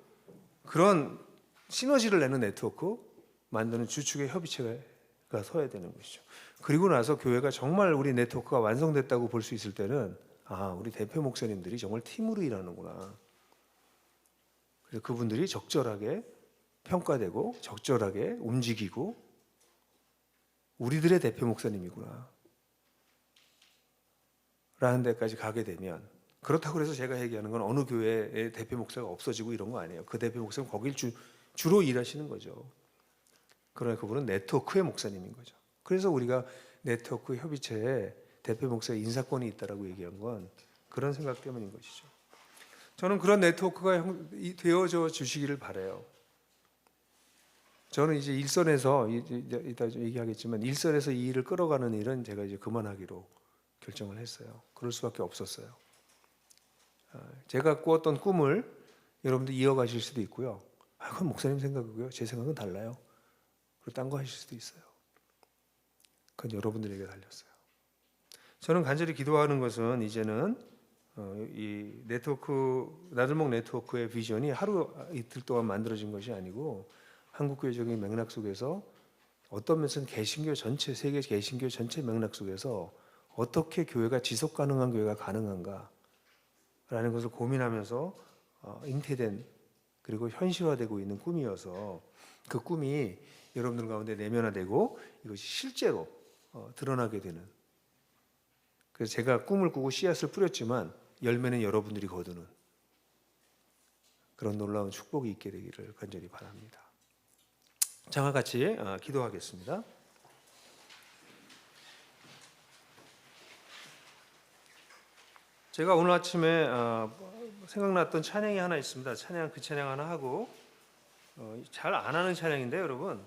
그런 시너지를 내는 네트워크 만드는 주축의 협의체가 서야 되는 것이죠. 그리고 나서 교회가 정말 우리 네트워크가 완성됐다고 볼 수 있을 때는 우리 대표 목사님들이 정말 팀으로 일하는구나. 그래서 그분들이 적절하게 평가되고 적절하게 움직이고 우리들의 대표 목사님이구나 라는 데까지 가게 되면 그렇다고 해서 제가 얘기하는 건 어느 교회에 대표 목사가 없어지고 이런 거 아니에요. 그 대표 목사는 거길 주로 일하시는 거죠. 그러나 그분은 네트워크의 목사님인 거죠. 그래서 우리가 네트워크 협의체에 대표 목사의 인사권이 있다라고 얘기한 건 그런 생각 때문인 것이죠. 저는 그런 네트워크가 되어져 주시기를 바라요. 저는 이제 일선에서 이따 좀 얘기하겠지만 일선에서 이 일을 끌어가는 일은 제가 이제 그만하기로 결정을 했어요. 그럴 수밖에 없었어요. 제가 꾸었던 꿈을 여러분들 이어가실 수도 있고요. 그건 목사님 생각이고요. 제 생각은 달라요. 그리고 딴 거 하실 수도 있어요. 그건 여러분들에게 달렸어요. 저는 간절히 기도하는 것은 이제는 이 나들목 네트워크의 비전이 하루 이틀 동안 만들어진 것이 아니고 한국교회적인 맥락 속에서 어떤 면에서는 개신교 전체, 세계 개신교 전체 맥락 속에서 어떻게 교회가 지속 가능한 교회가 가능한가 라는 것을 고민하면서 잉태된 그리고 현실화되고 있는 꿈이어서 그 꿈이 여러분들 가운데 내면화되고 이것이 실제로 드러나게 되는, 그래서 제가 꿈을 꾸고 씨앗을 뿌렸지만 열매는 여러분들이 거두는 그런 놀라운 축복이 있게 되기를 간절히 바랍니다. 장과 같이 기도하겠습니다. 제가 오늘 아침에 생각났던 찬양이 하나 있습니다. 그 찬양 하나 하고 잘 안 하는 찬양인데 여러분.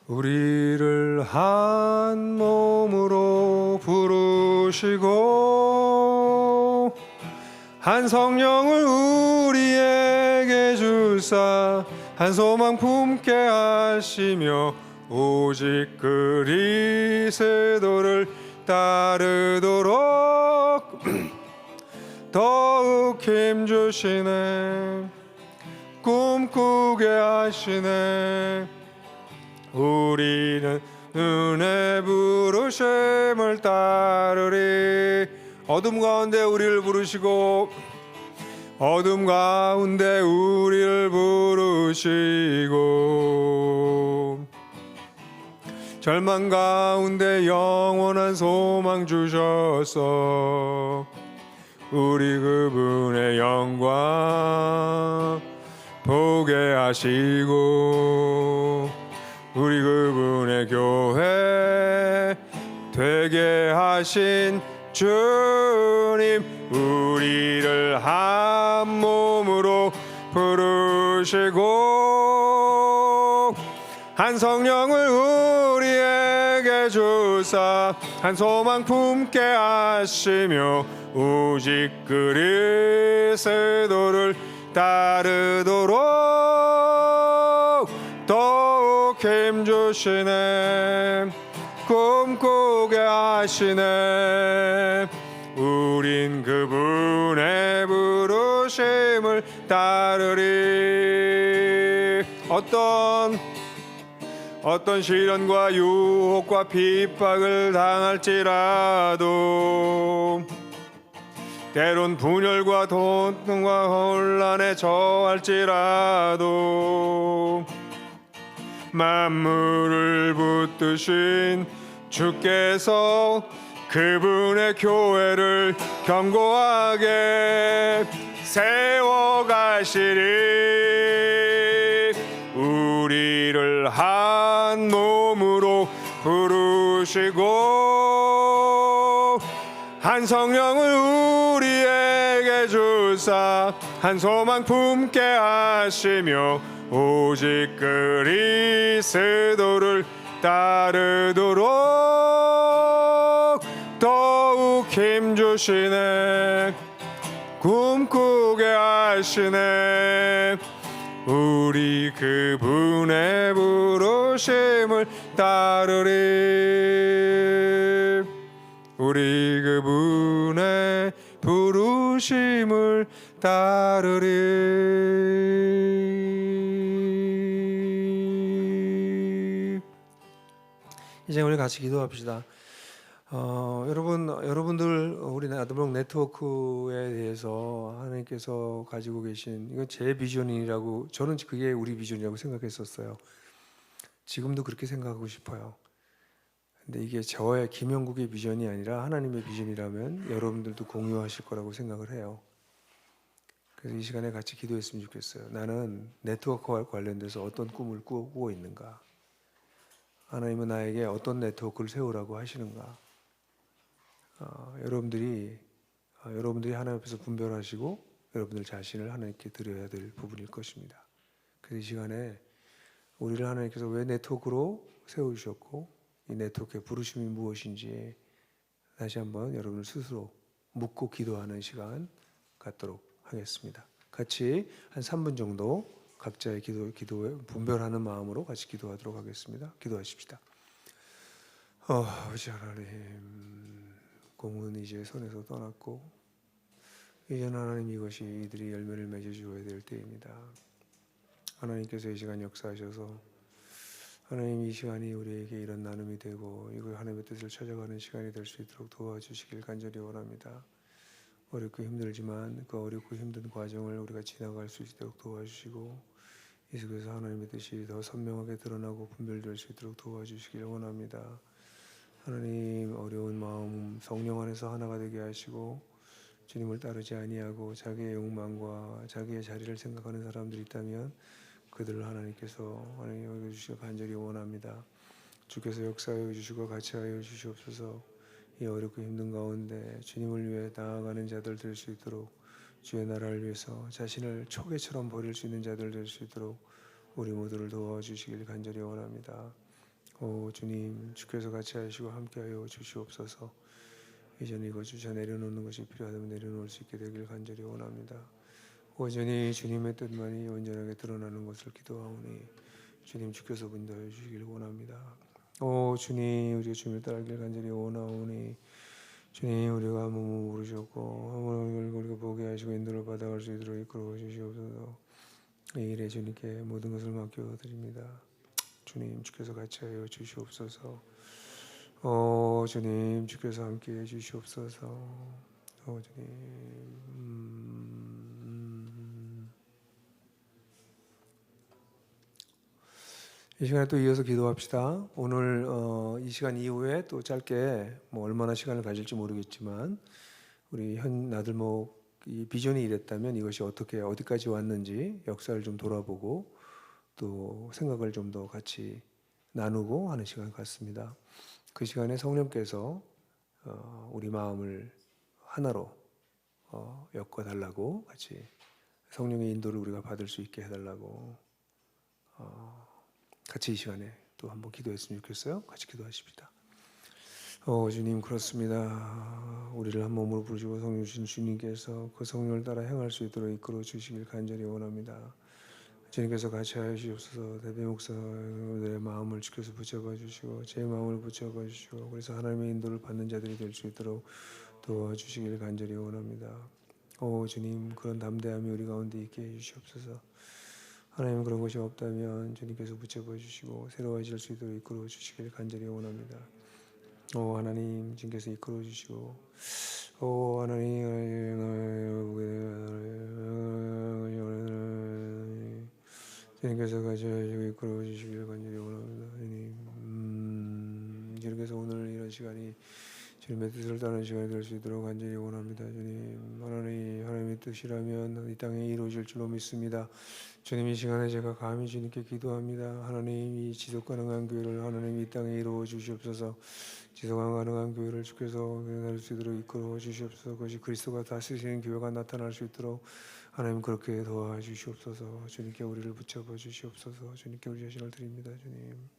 우리를 한 몸으로 부르시고 한 성령을 우리에게 주사 한 소망 품게 하시며 오직 그리스도를 따르도록 더욱 힘주시네 꿈꾸게 하시네 우리는 은혜 부르심을 따르리 어둠 가운데 우리를 부르시고 어둠 가운데 우리를 부르시고 절망 가운데 영원한 소망 주셨어 우리 그분의 영광 보게 하시고 우리 그분의 교회 되게 하신 주님 우리를 한 몸으로 부르시고 한 성령을 우리에게 주사 한 소망 품게 하시며 오직 그리스도를 따르도록 더욱 힘주시네 꿈꾸게 하시네 우린 그분의 부르심을 따르리 어떤 시련과 유혹과 핍박을 당할지라도 때론 분열과 돈과 혼란에 처할지라도 만물을 붙드신 주께서 그분의 교회를 견고하게 세워가시리 우리를 한 몸으로 부르시고 한 성령을 우리에게 주사 한 소망 품게 하시며 오직 그리스도를 따르도록 더욱 힘주시네 꿈꾸게 하시네 우리 그분의 부르심을 따르리 우리 그분의 부르심을 따르리 이제 우리 같이 기도합시다. 여러분들 우리 아드블록 네트워크에 대해서 하나님께서 가지고 계신 이건 제 비전이라고 저는 그게 우리 비전이라고 생각했었어요. 지금도 그렇게 생각하고 싶어요. 근데 이게 저의 김영국의 비전이 아니라 하나님의 비전이라면 여러분들도 공유하실 거라고 생각을 해요. 그래서 이 시간에 같이 기도했으면 좋겠어요. 나는 네트워크와 관련돼서 어떤 꿈을 꾸고 있는가? 하나님은 나에게 어떤 네트워크를 세우라고 하시는가? 여러분들이 하나님 앞에서 분별하시고 여러분들 자신을 하나님께 드려야 될 부분일 것입니다. 그래서 이 시간에 우리를 하나님께서 왜 네트워크로 세우셨고 이 네트워크의 부르심이 무엇인지 다시 한번 여러분을 스스로 묻고 기도하는 시간 갖도록 하겠습니다. 같이 한 3분 정도 각자의 기도에 분별하는 마음으로 같이 기도하도록 하겠습니다. 기도하십시다. 아버지 하나님, 공은 이제 손에서 떠났고 이제는 하나님 이것이 이들이 열매를 맺어주어야 될 때입니다. 하나님께서 이 시간 역사하셔서 하나님 이 시간이 우리에게 이런 나눔이 되고 이거 하나님의 뜻을 찾아가는 시간이 될 수 있도록 도와주시길 간절히 원합니다. 어렵고 힘들지만 그 어렵고 힘든 과정을 우리가 지나갈 수 있도록 도와주시고 이 속에서 하나님의 뜻이 더 선명하게 드러나고 분별될 수 있도록 도와주시길 원합니다. 하나님 어려운 마음 성령 안에서 하나가 되게 하시고 주님을 따르지 아니하고 자기의 욕망과 자기의 자리를 생각하는 사람들이 있다면 그들을 하나님께서 하나님 여겨 주시길 간절히 원합니다. 주께서 역사하여 주시고 같이 하여 주시옵소서. 이 어렵고 힘든 가운데 주님을 위해 나아가는 자들 될 수 있도록, 주의 나라를 위해서 자신을 초계처럼 버릴 수 있는 자들 될 수 있도록 우리 모두를 도와주시길 간절히 원합니다. 오 주님, 주께서 같이 하시고 함께하여 주시옵소서. 이제는 이거 주저 내려놓는 것이 필요하다면 내려놓을 수 있게 되길 간절히 원합니다. 오전히 주님의 뜻만이 온전하게 드러나는 것을 기도하오니 주님 주께서 인도하여 주시길 원합니다. 오 주님, 우리가 주님을 따르길 간절히 원하오니 주님, 우리가 몸을 모르셨고 우리가 보게 하시고 인도를 받아갈 수 있도록 이끌어 주시옵소서. 이 일에 주님께 모든 것을 맡겨드립니다. 주님 주께서 같이 하여 주시옵소서. 주님 주께서 함께해 주시옵소서. 주님 이 시간에 또 이어서 기도합시다. 오늘 이 시간 이후에 또 짧게 얼마나 시간을 가질지 모르겠지만 우리 현 나들목 이 비전이 이랬다면 이것이 어떻게 어디까지 왔는지 역사를 좀 돌아보고 또 생각을 좀 더 같이 나누고 하는 시간 같습니다. 그 시간에 성령께서 우리 마음을 하나로 엮어달라고, 같이 성령의 인도를 우리가 받을 수 있게 해달라고 같이 이 시간에 또 한번 기도했으면 좋겠어요. 같이 기도하십시다. 주님, 그렇습니다. 우리를 한 몸으로 부르시고 성령 주신 주님께서 그 성령을 따라 행할 수 있도록 이끌어 주시길 간절히 원합니다. 주님께서 같이 하여 주시옵소서. 대배 목사들의 마음을 주께서 붙잡아 주시고 제 마음을 붙잡아 주시고, 그래서 하나님의 인도를 받는 자들이 될 수 있도록 도와주시길 간절히 원합니다. 주님, 그런 담대함이 우리 가운데 있게 해 주시옵소서. 하나님, 그런 것이 없다면 주님께서 붙잡아 주시고 새로워질 수 있도록 이끌어 주시길 간절히 원합니다. 하나님, 주님께서 이끌어 주시고 하나님, 주님께서 같이 하시고 이끌어 주시길 간절히 원합니다. 주님, 주님께서 오늘 이런 시간이 주님의 뜻을 따르는 시간이 될 수 있도록 간절히 원합니다. 주님, 하나님의 뜻이라면 이 땅에 이루어질 줄로 믿습니다. 주님, 이 시간에 제가 감히 주님께 기도합니다. 하나님, 이 지속 가능한 교회를 하나님 이 땅에 이루어 주시옵소서. 지속 가능한 교회를 주께서 나를 수 있도록 이끌어 주시옵소서. 그것이 그리스도가 다스리시는 교회가 나타날 수 있도록 하나님 그렇게 도와주시옵소서. 주님께 우리를 붙잡아 주시옵소서. 주님께 우리 자신을 드립니다. 주님,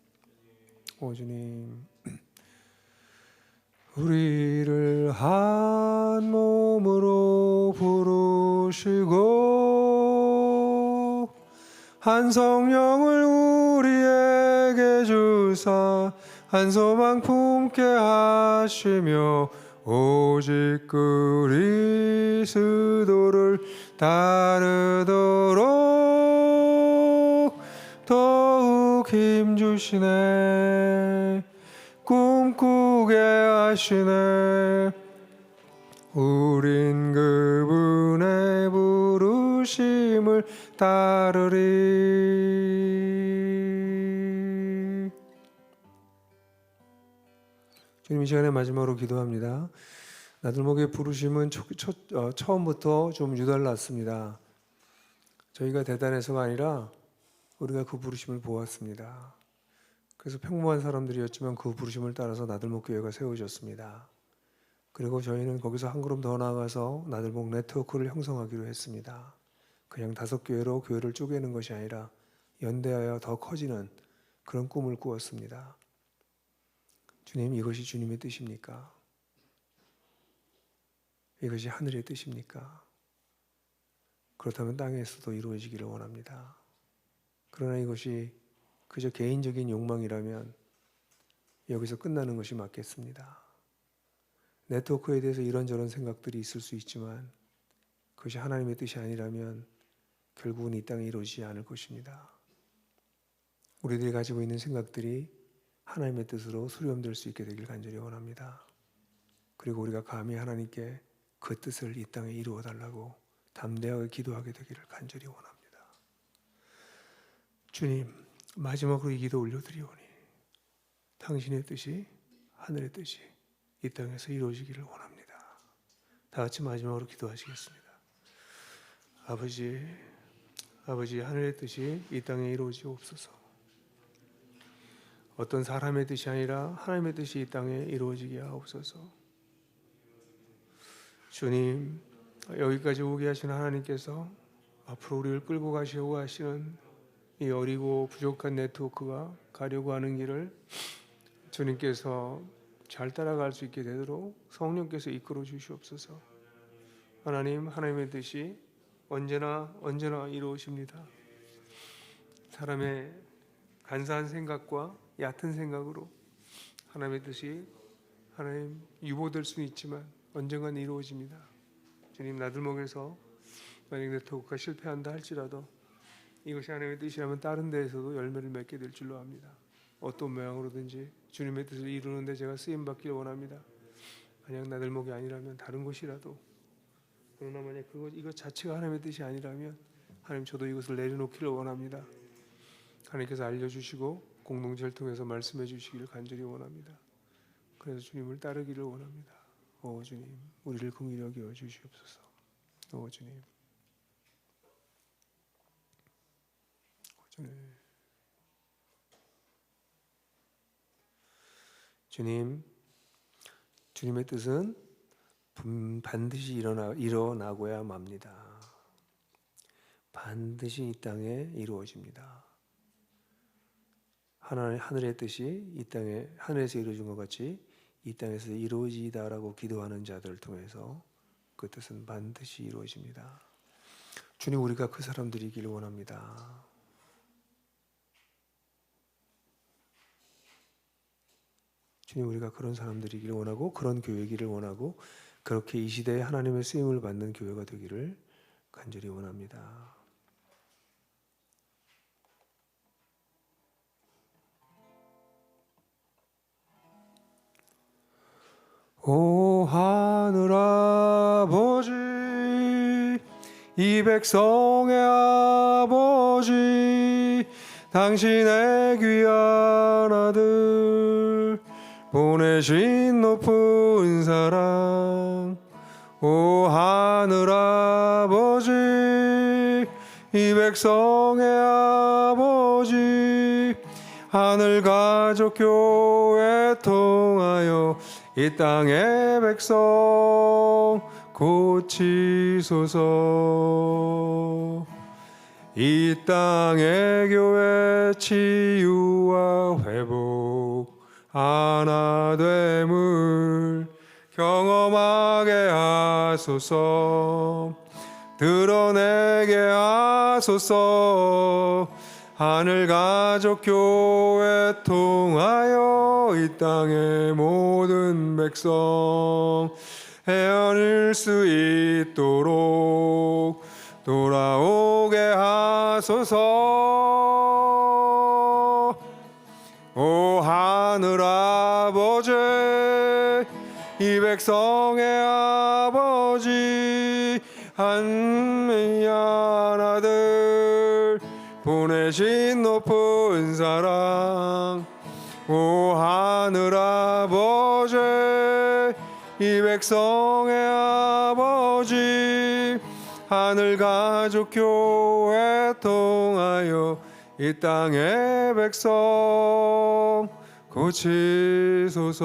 주님, 우리를 한 몸으로 부르시고 한 성령을 우리에게 주사 한 소망 품게 하시며 오직 그리스도를 따르도록 더욱 힘주시네. 꿈꾸게 하시네. 우린 그분의 부르심을 따르리. 주님, 이 시간에 마지막으로 기도합니다. 나들목의 부르심은 처음부터 좀 유달났습니다. 저희가 대단해서가 아니라 우리가 그 부르심을 보았습니다. 그래서 평범한 사람들이었지만 그 부르심을 따라서 나들목 교회가 세워졌습니다. 그리고 저희는 거기서 한 걸음 더 나아가서 나들목 네트워크를 형성하기로 했습니다. 그냥 5교회로 교회를 쪼개는 것이 아니라 연대하여 더 커지는 그런 꿈을 꾸었습니다. 주님, 이것이 주님의 뜻입니까? 이것이 하늘의 뜻입니까? 그렇다면 땅에서도 이루어지기를 원합니다. 그러나 이것이 그저 개인적인 욕망이라면 여기서 끝나는 것이 맞겠습니다. 네트워크에 대해서 이런저런 생각들이 있을 수 있지만 그것이 하나님의 뜻이 아니라면 결국은 이 땅에 이루어지지 않을 것입니다. 우리들이 가지고 있는 생각들이 하나님의 뜻으로 수렴될 수 있게 되길 간절히 원합니다. 그리고 우리가 감히 하나님께 그 뜻을 이 땅에 이루어 달라고 담대하게 기도하게 되기를 간절히 원합니다. 주님, 마지막으로 이 기도 올려드리오니 당신의 뜻이, 하늘의 뜻이 이 땅에서 이루어지기를 원합니다. 다 같이 마지막으로 기도하시겠습니다. 아버지, 아버지, 하늘의 뜻이 이 땅에 이루어지옵소서. 어떤 사람의 뜻이 아니라 하나님의 뜻이 이 땅에 이루어지게 하옵소서. 주님, 여기까지 오게 하신 하나님께서 앞으로 우리를 끌고 가시려고 하시는 이 어리고 부족한 네트워크가 가려고 하는 길을 주님께서 잘 따라갈 수 있게 되도록 성령께서 이끌어 주시옵소서. 하나님, 하나님의 뜻이 언제나 이루어집니다. 사람의 간사한 생각과 얕은 생각으로 하나님의 뜻이 하나님 유보될 수는 있지만 언젠간 이루어집니다. 주님, 나들목에서 만약 네트워크가 실패한다 할지라도 이것이 하나님의 뜻이라면 다른 데에서도 열매를 맺게 될 줄로 압니다. 어떤 모양으로든지 주님의 뜻을 이루는데 제가 쓰임 받기를 원합니다. 만약 나들목이 아니라면 다른 곳이라도, 그러나 만약 이것 자체가 하나님의 뜻이 아니라면 하나님, 저도 이것을 내려놓기를 원합니다. 하나님께서 알려주시고 공동체를 통해서 말씀해 주시기를 간절히 원합니다. 그래서 주님을 따르기를 원합니다. 오 주님, 우리를 긍휼히 여겨 주시옵소서. 오 주님, 주님의 뜻은 반드시 일어나고야 맙니다. 반드시 이 땅에 이루어집니다. 하늘의 뜻이 이 땅에 하늘에서 이루어진 것 같이 이 땅에서 이루어지다라고 기도하는 자들을 통해서 그 뜻은 반드시 이루어집니다. 주님, 우리가 그 사람들이기를 원합니다. 주님, 우리가 그런 사람들이기를 원하고 그런 교회이기를 원하고 그렇게 이 시대에 하나님의 쓰임을 받는 교회가 되기를 간절히 원합니다. 오 하늘 아버지, 이 백성의 아버지, 당신의 귀한 아들 보내신 높은 사랑. 오 하늘 아버지, 이 백성의 아버지, 하늘 가족 교회 통하여 이 땅의 백성 고치소서. 이 땅의 교회 치유와 회복 하나됨을 경험하게 하소서. 드러내게 하소서. 하늘 가족 교회 통하여 이 땅의 모든 백성 헤아릴 수 있도록 돌아오게 하소서. 오 하늘 아버지, 이 백성의 아버지, 한미한 아들 보내신 높은 사랑. 오 하늘 아버지, 이 백성의 아버지, 하늘 가족 교회 통하여 이 땅의 백성 고치소서.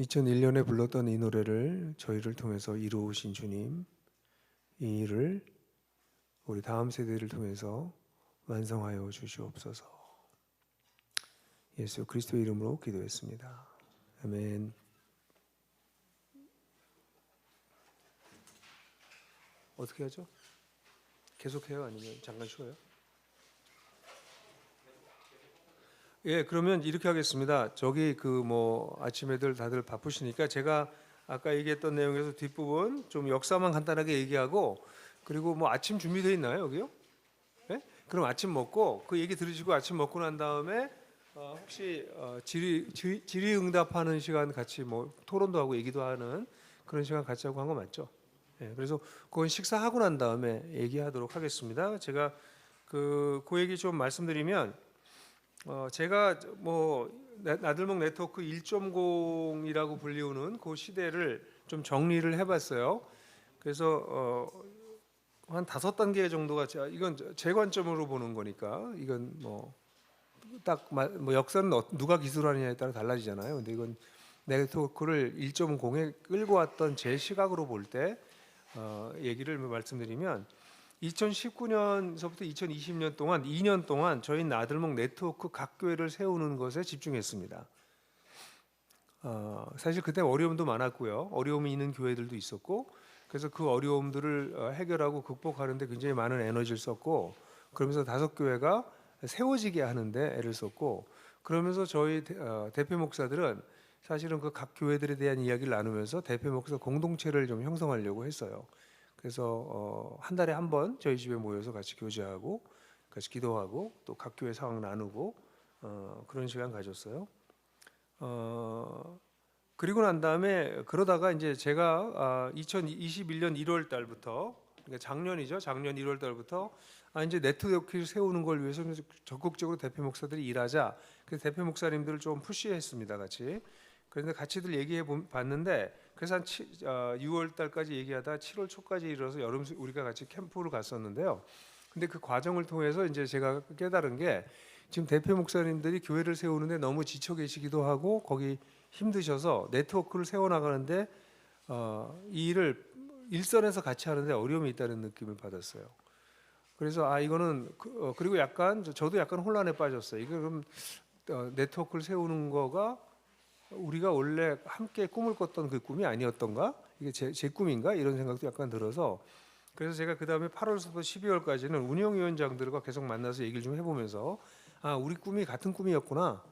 2001년에 불렀던 이 노래를 저희를 통해서 이루어오신 주님, 이 일을 우리 다음 세대를 통해서 완성하여 주시옵소서. 예수 그리스도의 이름으로 기도했습니다. 아멘. 어떻게 하죠? 계속해요? 아니면 잠깐 쉬어요? 예, 그러면 이렇게 하겠습니다. 저기 아침에들 다들 바쁘시니까 제가 아까 얘기했던 내용에서 뒷부분 좀 역사만 간단하게 얘기하고, 그리고 아침 준비되어 있나요, 여기요? 예? 그럼 아침 먹고 그 얘기 들으시고 아침 먹고 난 다음에 혹시 질의응답하는 시간 같이 토론도 하고 얘기도 하는 그런 시간 같이 하고 한 거 맞죠? 예, 그래서 그건 식사하고 난 다음에 얘기하도록 하겠습니다. 제가 그 얘기 좀 말씀드리면, 제가 나들목 네트워크 1.0이라고 불리우는 그 시대를 좀 정리를 해봤어요. 그래서 한 5단계 정도가 이건 제 관점으로 보는 거니까 이건 역사는 누가 기술하느냐에 따라 달라지잖아요. 근데 이건 네트워크를 1.0에 끌고 왔던 제 시각으로 볼 때 얘기를 말씀드리면 2019년서부터 2020년 동안 2년 동안 저희 나들목 네트워크 각 교회를 세우는 것에 집중했습니다. 사실 그때 어려움도 많았고요. 어려움이 있는 교회들도 있었고, 그래서 그 어려움들을 해결하고 극복하는데 굉장히 많은 에너지를 썼고, 그러면서 5교회가 세워지게 하는데 애를 썼고, 그러면서 저희 대표 목사들은 사실은 그 각 교회들에 대한 이야기를 나누면서 대표 목사 공동체를 좀 형성하려고 했어요. 그래서 한 달에 한 번 저희 집에 모여서 같이 교제하고 같이 기도하고 또 각 교회 상황 나누고 그런 시간 가졌어요. 그리고 난 다음에 그러다가 이제 제가 2021년 1월 달부터, 그러니까 작년이죠. 작년 1월 달부터 이제 네트워크를 세우는 걸 위해서 적극적으로 대표 목사들이 일하자. 그래서 대표 목사님들을 좀 푸시했습니다, 같이. 그런데 같이들 얘기해 봤는데, 그래서 한 6월 달까지 얘기하다 7월 초까지 이르러서 여름 우리가 같이 캠프를 갔었는데요. 근데 그 과정을 통해서 이제 제가 깨달은 게, 지금 대표 목사님들이 교회를 세우는데 너무 지쳐 계시기도 하고 거기 힘드셔서 네트워크를 세워 나가는데 이 일을 일선에서 같이 하는데 어려움이 있다는 느낌을 받았어요. 그래서 이거는 그리고 약간 저도 약간 혼란에 빠졌어요. 이거 그럼 네트워크를 세우는 거가 우리가 원래 함께 꿈을 꿨던 그 꿈이 아니었던가? 이게 제 꿈인가? 이런 생각도 약간 들어서, 그래서 제가 그 다음에 8월부터 12월까지는 운영위원장들과 계속 만나서 얘기를 좀 해보면서 우리 꿈이 같은 꿈이었구나.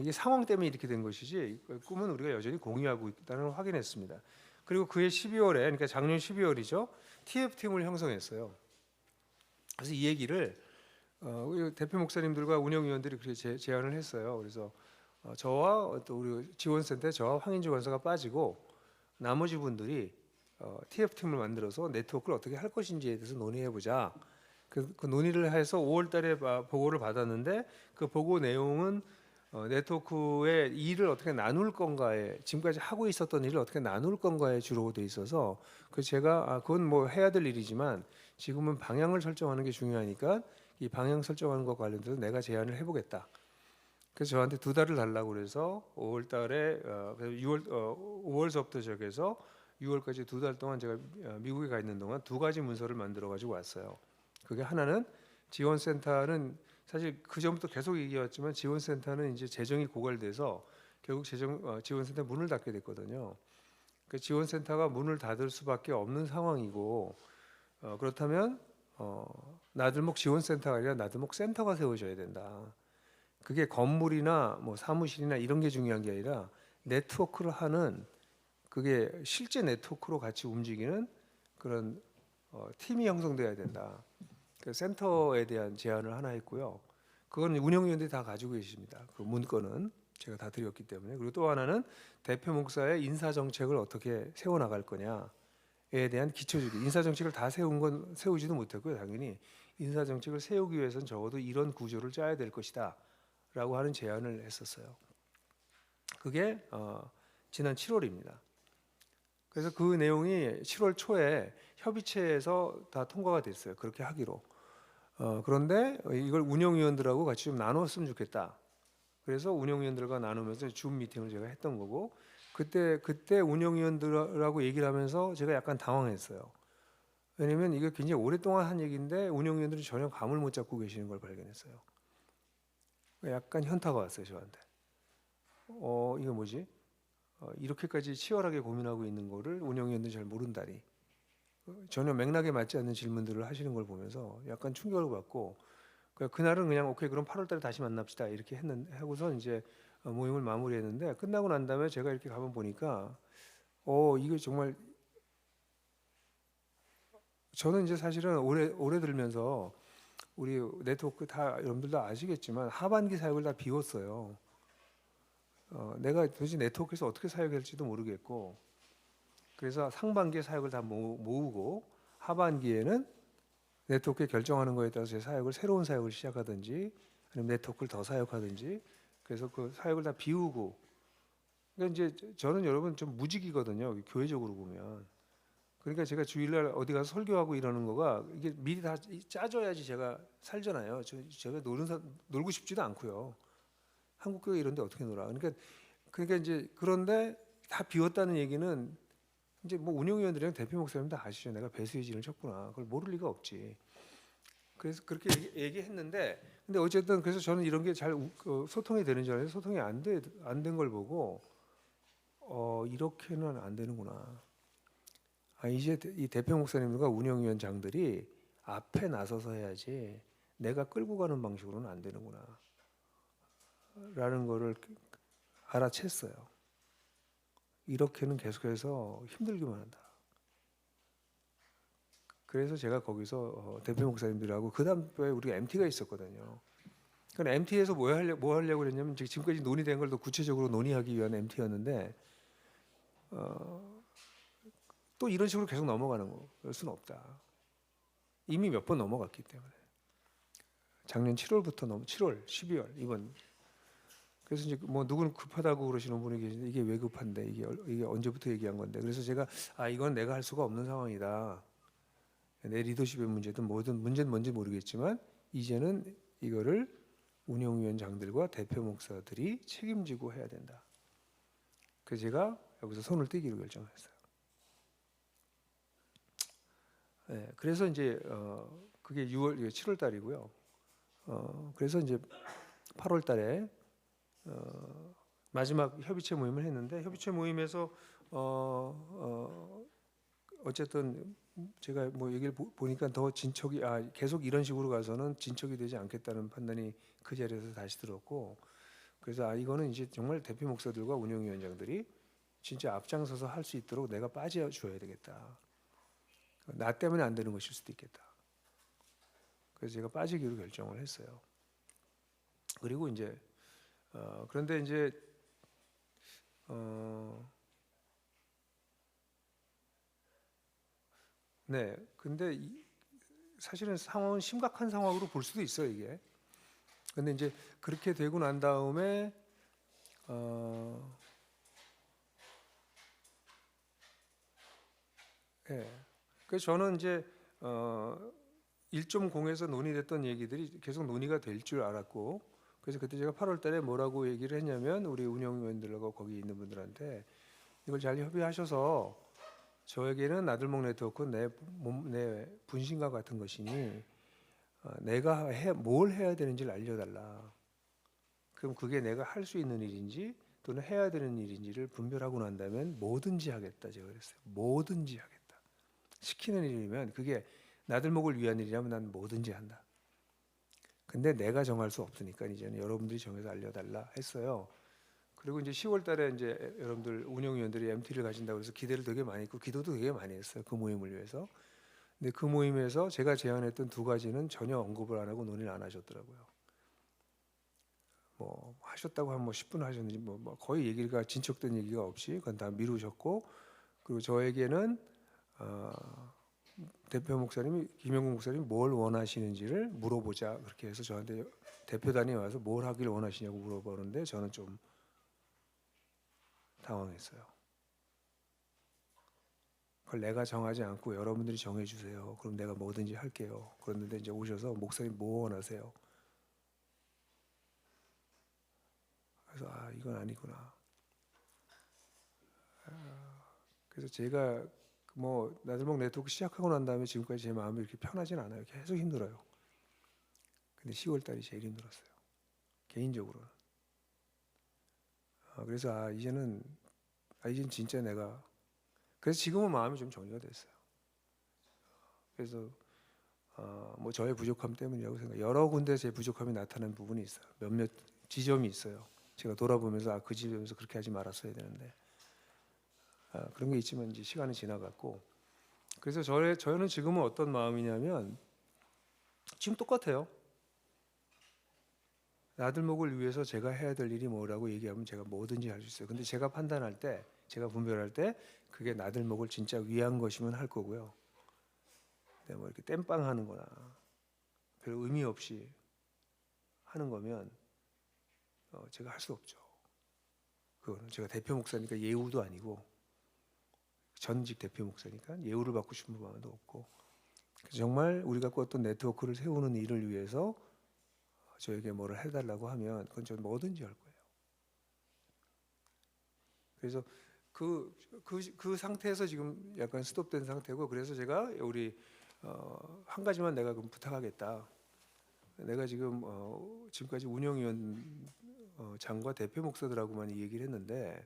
이게 상황 때문에 이렇게 된 것이지 꿈은 우리가 여전히 공유하고 있다는 걸 확인했습니다. 그리고 그해 12월에, 그러니까 작년 12월이죠. TF팀을 형성했어요. 그래서 이 얘기를 우리 대표 목사님들과 운영위원들이 그렇게 제안을 했어요. 그래서 저와 또 우리 지원센터에 저와 황인주 권사가 빠지고 나머지 분들이 TF팀을 만들어서 네트워크를 어떻게 할 것인지에 대해서 논의해보자. 그 논의를 해서 5월달에 보고를 받았는데, 그 보고 내용은 네트워크의 일을 어떻게 나눌 건가에, 지금까지 하고 있었던 일을 어떻게 나눌 건가에 주로 돼 있어서, 그 제가 그건 뭐 해야 될 일이지만 지금은 방향을 설정하는 게 중요하니까 이 방향 설정하는 것 관련돼서 내가 제안을 해보겠다. 그래서 저한테 2달을 달라고 그래서 5월달에 5월서부터 시작해서 6월까지 2달 동안 제가 미국에 가 있는 동안 2가지 문서를 만들어 가지고 왔어요. 그게 하나는, 지원센터는 사실 그 전부터 계속 얘기해왔지만 지원센터는 이제 재정이 고갈돼서 결국 지원센터 문을 닫게 됐거든요. 그 지원센터가 문을 닫을 수밖에 없는 상황이고, 그렇다면 나들목 지원센터가 아니라 나들목 센터가 세워져야 된다. 그게 건물이나 뭐 사무실이나 이런 게 중요한 게 아니라 네트워크를 하는, 그게 실제 네트워크로 같이 움직이는 그런 팀이 형성돼야 된다. 그 센터에 대한 제안을 하나 했고요. 그건 운영위원들이 다 가지고 계십니다. 그 문건은 제가 다 드렸기 때문에. 그리고 또 하나는 대표 목사의 인사 정책을 어떻게 세워 나갈 거냐에 대한 기초적인, 인사 정책을 다 세우지도 못했고요. 당연히 인사 정책을 세우기 위해서는 적어도 이런 구조를 짜야 될 것이다라고 하는 제안을 했었어요. 그게 지난 7월입니다. 그래서 그 내용이 7월 초에 협의체에서 다 통과가 됐어요. 그렇게 하기로. 그런데 이걸 운영위원들하고 같이 좀 나눴으면 좋겠다. 그래서 운영위원들과 나누면서 줌 미팅을 제가 했던 거고, 그때 운영위원들하고 얘기를 하면서 제가 약간 당황했어요. 왜냐면 이게 굉장히 오랫동안 한 얘기인데 운영위원들이 전혀 감을 못 잡고 계시는 걸 발견했어요. 약간 현타가 왔어요, 저한테. 이거 뭐지? 이렇게까지 치열하게 고민하고 있는 거를 운영위원들이 잘 모른다니. 전혀 맥락에 맞지 않는 질문들을 하시는 걸 보면서 약간 충격을 받고, 그날은 그냥 오케이 그럼 8월달에 다시 만납시다 이렇게 하고서 이제 모임을 마무리했는데, 끝나고 난 다음에 제가 이렇게 가만 보니까 이거 정말, 저는 이제 사실은 오래 들면서 우리 네트워크 다 여러분들도 아시겠지만 하반기 사역을 다 비웠어요. 내가 도대체 네트워크에서 어떻게 사역할지도 모르겠고, 그래서 상반기에 사역을 다 모으고 하반기에는 네트워크에 결정하는 거에 따라서 제 사역을, 새로운 사역을 시작하든지 아니면 네트워크를 더 사역하든지 그래서 그 사역을 다 비우고 그러니까 이제 저는 여러분 좀 무직이거든요. 교회적으로 보면. 그러니까 제가 주일날 어디 가서 설교하고 이러는 거가 이게 미리 다 짜줘야지 제가 살잖아요. 제가 놀고 싶지도 않고요. 한국 교회 이런데 어떻게 놀아? 그러니까 이제 그런데 다 비웠다는 얘기는 이제 뭐 운영위원들이랑 대표 목사님 다 아시죠. 내가 배수의 진을 쳤구나. 그걸 모를 리가 없지. 그래서 그렇게 얘기했는데 근데 어쨌든 그래서 저는 이런 게 잘 소통이 되는 줄 알았는데 소통이 안 된 걸 보고 이렇게는 안 되는구나. 이제 이 대표 목사님과 운영위원장들이 앞에 나서서 해야지 내가 끌고 가는 방식으로는 안 되는구나 라는 거를 알아챘어요. 이렇게는 계속해서 힘들기만 한다. 그래서 제가 거기서 대표 목사님들하고 그 다음에 우리가 MT가 있었거든요. 그러니까 MT에서 뭐 하려고 그랬냐면 지금까지 논의된 걸 더 구체적으로 논의하기 위한 MT였는데 또 이런 식으로 계속 넘어가는 거 그럴 수는 없다. 이미 몇 번 넘어갔기 때문에 작년 7월부터 7월, 12월 이번 그래서 이제 뭐 누구는 급하다고 그러시는 분이 계신데 이게 왜 급한데 이게 언제부터 얘기한 건데 그래서 제가 이건 내가 할 수가 없는 상황이다. 내 리더십의 문제든 뭐든 문제는 뭔지 모르겠지만 이제는 이거를 운영위원장들과 대표 목사들이 책임지고 해야 된다. 그래서 제가 여기서 손을 떼기로 결정했어요. 네, 그래서 이제 그게 7월 달이고요. 그래서 이제 8월 달에 마지막 협의체 모임을 했는데 협의체 모임에서 어쨌든 제가 뭐 얘기를 보니까 더 진척이 계속 이런 식으로 가서는 진척이 되지 않겠다는 판단이 그 자리에서 다시 들었고 그래서 이거는 이제 정말 대표 목사들과 운영위원장들이 진짜 앞장서서 할 수 있도록 내가 빠져줘야 되겠다. 나 때문에 안 되는 것일 수도 있겠다. 그래서 제가 빠지기로 결정을 했어요. 그리고 이제 그런데 이제 네, 근데 사실은 상황은 심각한 상황으로 볼 수도 있어요 이게. 근데 이제 그렇게 되고 난 다음에 예. 그래서 저는 이제 1.0에서 논의됐던 얘기들이 계속 논의가 될 줄 알았고 그래서 그때 제가 8월달에 뭐라고 얘기를 했냐면 우리 운영위원들하고 거기 있는 분들한테 이걸 잘 협의하셔서 저에게는 나들목 네트워크 내 분신과 같은 것이니 내가 뭘 해야 되는지를 알려달라. 그럼 그게 내가 할 수 있는 일인지 또는 해야 되는 일인지를 분별하고 난다면 뭐든지 하겠다 제가 그랬어요. 뭐든지 하겠다. 시키는 일이면 그게 나들목을 위한 일이라면 난 뭐든지 한다. 근데 내가 정할 수 없으니까 이제는 여러분들이 정해서 알려달라 했어요. 그리고 이제 10월 달에 이제 여러분들 운영위원들이 MT를 가진다고 해서 기대를 되게 많이 했고 기도도 되게 많이 했어요. 그 모임을 위해서. 근데 그 모임에서 제가 제안했던 두 가지는 전혀 언급을 안 하고 논의를 안 하셨더라고요. 뭐 하셨다고 하면 뭐 10분 하셨는지 뭐 거의 얘기가 진척된 얘기가 없이 그건 다 미루셨고 그리고 저에게는 대표 목사님이 김영국 목사님이 뭘 원하시는지를 물어보자 그렇게 해서 저한테 대표단이 와서 뭘 하길 원하시냐고 물어보는데 저는 좀 당황했어요. 그걸 내가 정하지 않고 여러분들이 정해주세요. 그럼 내가 뭐든지 할게요. 그런데 이제 오셔서 목사님 뭐 원하세요? 그래서 이건 아니구나. 그래서 제가 뭐 나들목 네트워크 시작하고 난 다음에 지금까지 제 마음이 이렇게 편하진 않아요. 계속 힘들어요. 근데 10월 달이 제일 힘들었어요. 개인적으로는. 그래서 이제는 진짜 내가 그래서 지금은 마음이 좀 정리가 됐어요. 그래서 뭐 저의 부족함 때문이라고 생각. 여러 군데 제 부족함이 나타난 부분이 있어요. 몇몇 지점이 있어요. 제가 돌아보면서 그 지점에서 그렇게 하지 말았어야 되는데 그런 게 있지만 이제 시간이 지나갔고 그래서 저는 지금은 어떤 마음이냐면 지금 똑같아요. 나들목을 위해서 제가 해야 될 일이 뭐라고 얘기하면 제가 뭐든지 할 수 있어요. 근데 제가 판단할 때, 제가 분별할 때 그게 나들목을 진짜 위한 것이면 할 거고요. 뭐 이렇게 땜빵하는 거나 별 의미 없이 하는 거면 제가 할 수 없죠. 그거는 제가 대표 목사니까 예우도 아니고 전직 대표 목사니까 예우를 받고 싶은 마음도 없고, 정말 우리가 꿨던 네트워크를 세우는 일을 위해서 저에게 뭐를 해달라고 하면 그건 저 뭐든지 할 거예요. 그래서 그 상태에서 지금 약간 스톱된 상태고, 그래서 제가 우리 한 가지만 내가 그럼 부탁하겠다. 내가 지금 지금까지 운영위원 장과 대표 목사들하고만 이 얘기를 했는데,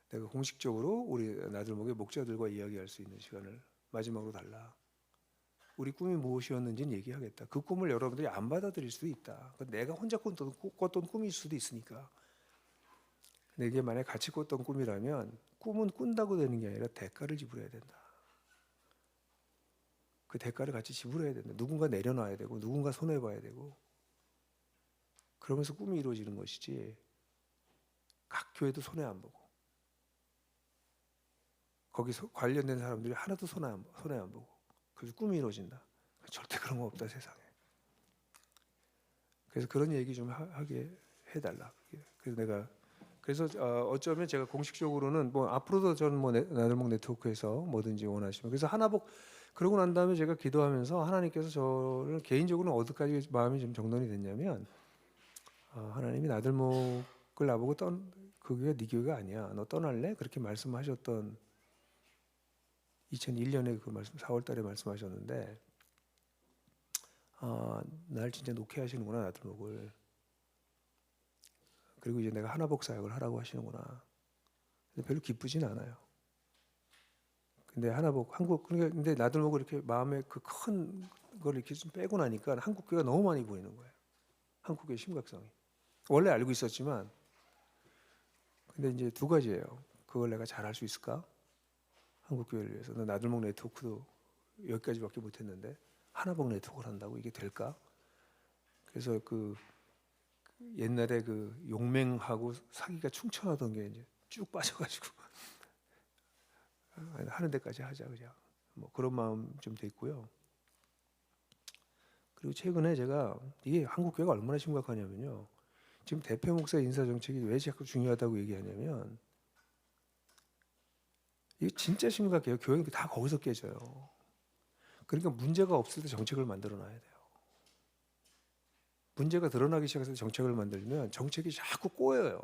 내가 공식적으로 우리 나들목의 목자들과 이야기할 수 있는 시간을 마지막으로 달라. 우리 꿈이 무엇이었는지는 얘기하겠다. 그 꿈을 여러분들이 안 받아들일 수도 있다. 내가 혼자 꿨던 꿈일 수도 있으니까. 내게 만약 같이 꿨던 꿈이라면 꿈은 꾼다고 되는 게 아니라 대가를 지불해야 된다. 그 대가를 같이 지불해야 된다. 누군가 내려놔야 되고 누군가 손해봐야 되고, 그러면서 꿈이 이루어지는 것이지 각 교회도 손해 안 보고 거기서 관련된 사람들이 하나도 손해 안 보고 그래서 꿈이 이루어진다. 절대 그런 거 없다 세상에. 그래서 그런 얘기 좀 하게 해달라. 그래서 어쩌면 제가 공식적으로는 뭐 앞으로도 저는 뭐 나들목 네트워크에서 뭐든지 원하시면, 그래서 하나복 그러고 난 다음에 제가 기도하면서 하나님께서 저를 개인적으로는 어디까지 마음이 좀 정돈이 됐냐면, 하나님이 나들목을 나보고 그게 네 교회가 아니야, 너 떠날래? 그렇게 말씀하셨던 2001년에 그 말씀 4월달에 말씀하셨는데, 날 진짜 놓게 하시는구나 나들목을. 그리고 이제 내가 하나복 사역을 하라고 하시는구나. 근데 별로 기쁘진 않아요. 근데 하나복 근데 나들목을 이렇게 마음에 그 큰 걸 이렇게 좀 빼고 나니까 한국 교회가 너무 많이 보이는 거예요. 한국 교회 심각성이. 원래 알고 있었지만, 근데 이제 두 가지예요. 그걸 내가 잘할 수 있을까? 한국 교회를 위해서. 나들목 네트워크도 여기까지밖에 못했는데 하나복 네트워크를 한다고 이게 될까? 그래서 그 옛날에 그 용맹하고 사기가 충천하던 게 이제 쭉 빠져가지고 하는 데까지 하자 그냥 뭐 그런 마음 좀 됐고요. 그리고 최근에 제가 이게 한국 교회가 얼마나 심각하냐면요. 지금 대표 목사 인사 정책이 왜 자꾸 중요하다고 얘기하냐면, 이게 진짜 심각해요. 교회가 다 거기서 깨져요. 그러니까 문제가 없을 때 정책을 만들어 놔야 돼요. 문제가 드러나기 시작해서 정책을 만들면 정책이 자꾸 꼬여요.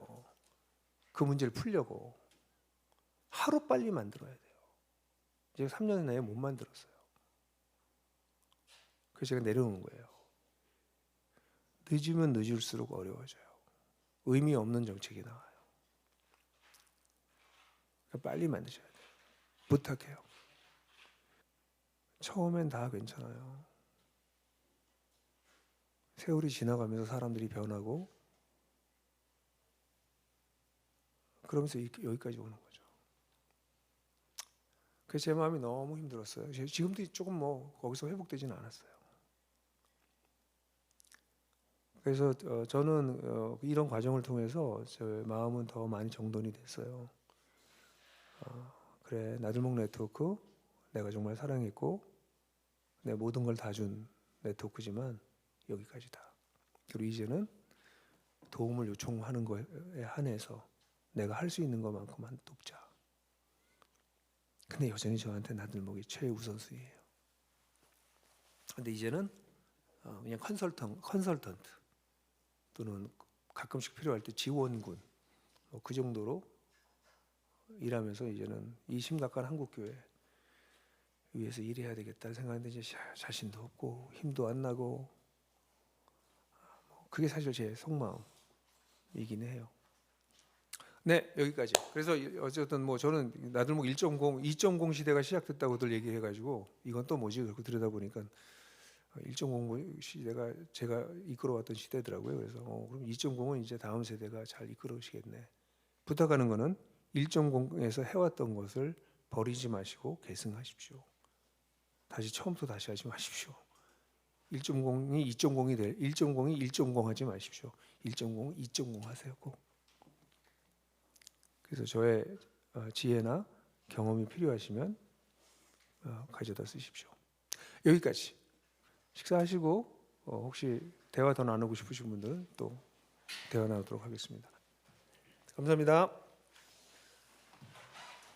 그 문제를 풀려고 하루 빨리 만들어야 돼요. 제가 3년 내에 못 만들었어요. 그래서 제가 내려오는 거예요. 늦으면 늦을수록 어려워져요. 의미 없는 정책이 나와요. 그러니까 빨리 만드셔야 돼요. 부탁해요. 처음엔 다 괜찮아요. 세월이 지나가면서 사람들이 변하고 그러면서 여기까지 오는 거죠. 그래서 제 마음이 너무 힘들었어요. 지금도 조금 뭐 거기서 회복되지는 않았어요. 그래서 저는 이런 과정을 통해서 제 마음은 더 많이 정돈이 됐어요. 그래, 나들목 네트워크 내가 정말 사랑했고 내 모든 걸 다 준 네트워크지만 여기까지다. 그리고 이제는 도움을 요청하는 거에 한해서 내가 할 수 있는 것만큼만 돕자. 근데 여전히 저한테 나들목이 최우선순위예요. 근데 이제는 그냥 컨설턴트 또는 가끔씩 필요할 때 지원군 뭐 그 정도로 일하면서 이제는 이 심각한 한국 교회 위해서 일해야 되겠다 생각하는데 이제 자신도 없고 힘도 안 나고 그게 사실 제 속마음이긴 해요. 네, 여기까지. 그래서 어쨌든 뭐 저는 나들목 1.0, 2.0 시대가 시작됐다고들 얘기해가지고 이건 또 뭐지? 그렇게 들여다보니까 1.0 시대가 제가 이끌어왔던 시대더라고요. 그래서 그럼 2.0은 이제 다음 세대가 잘 이끌어오시겠네. 부탁하는 거는 1.0에서 해왔던 것을 버리지 마시고 계승하십시오. 처음부터 다시 하지 마십시오. 1.0이 2.0이 1.0이 1.0 하지 마십시오. 1.0은 2.0 하세요. 꼭. 그래서 저의 지혜나 경험이 필요하시면 가져다 쓰십시오. 여기까지. 식사하시고 혹시 대화 더 나누고 싶으신 분들 또 대화 나누도록 하겠습니다. 감사합니다.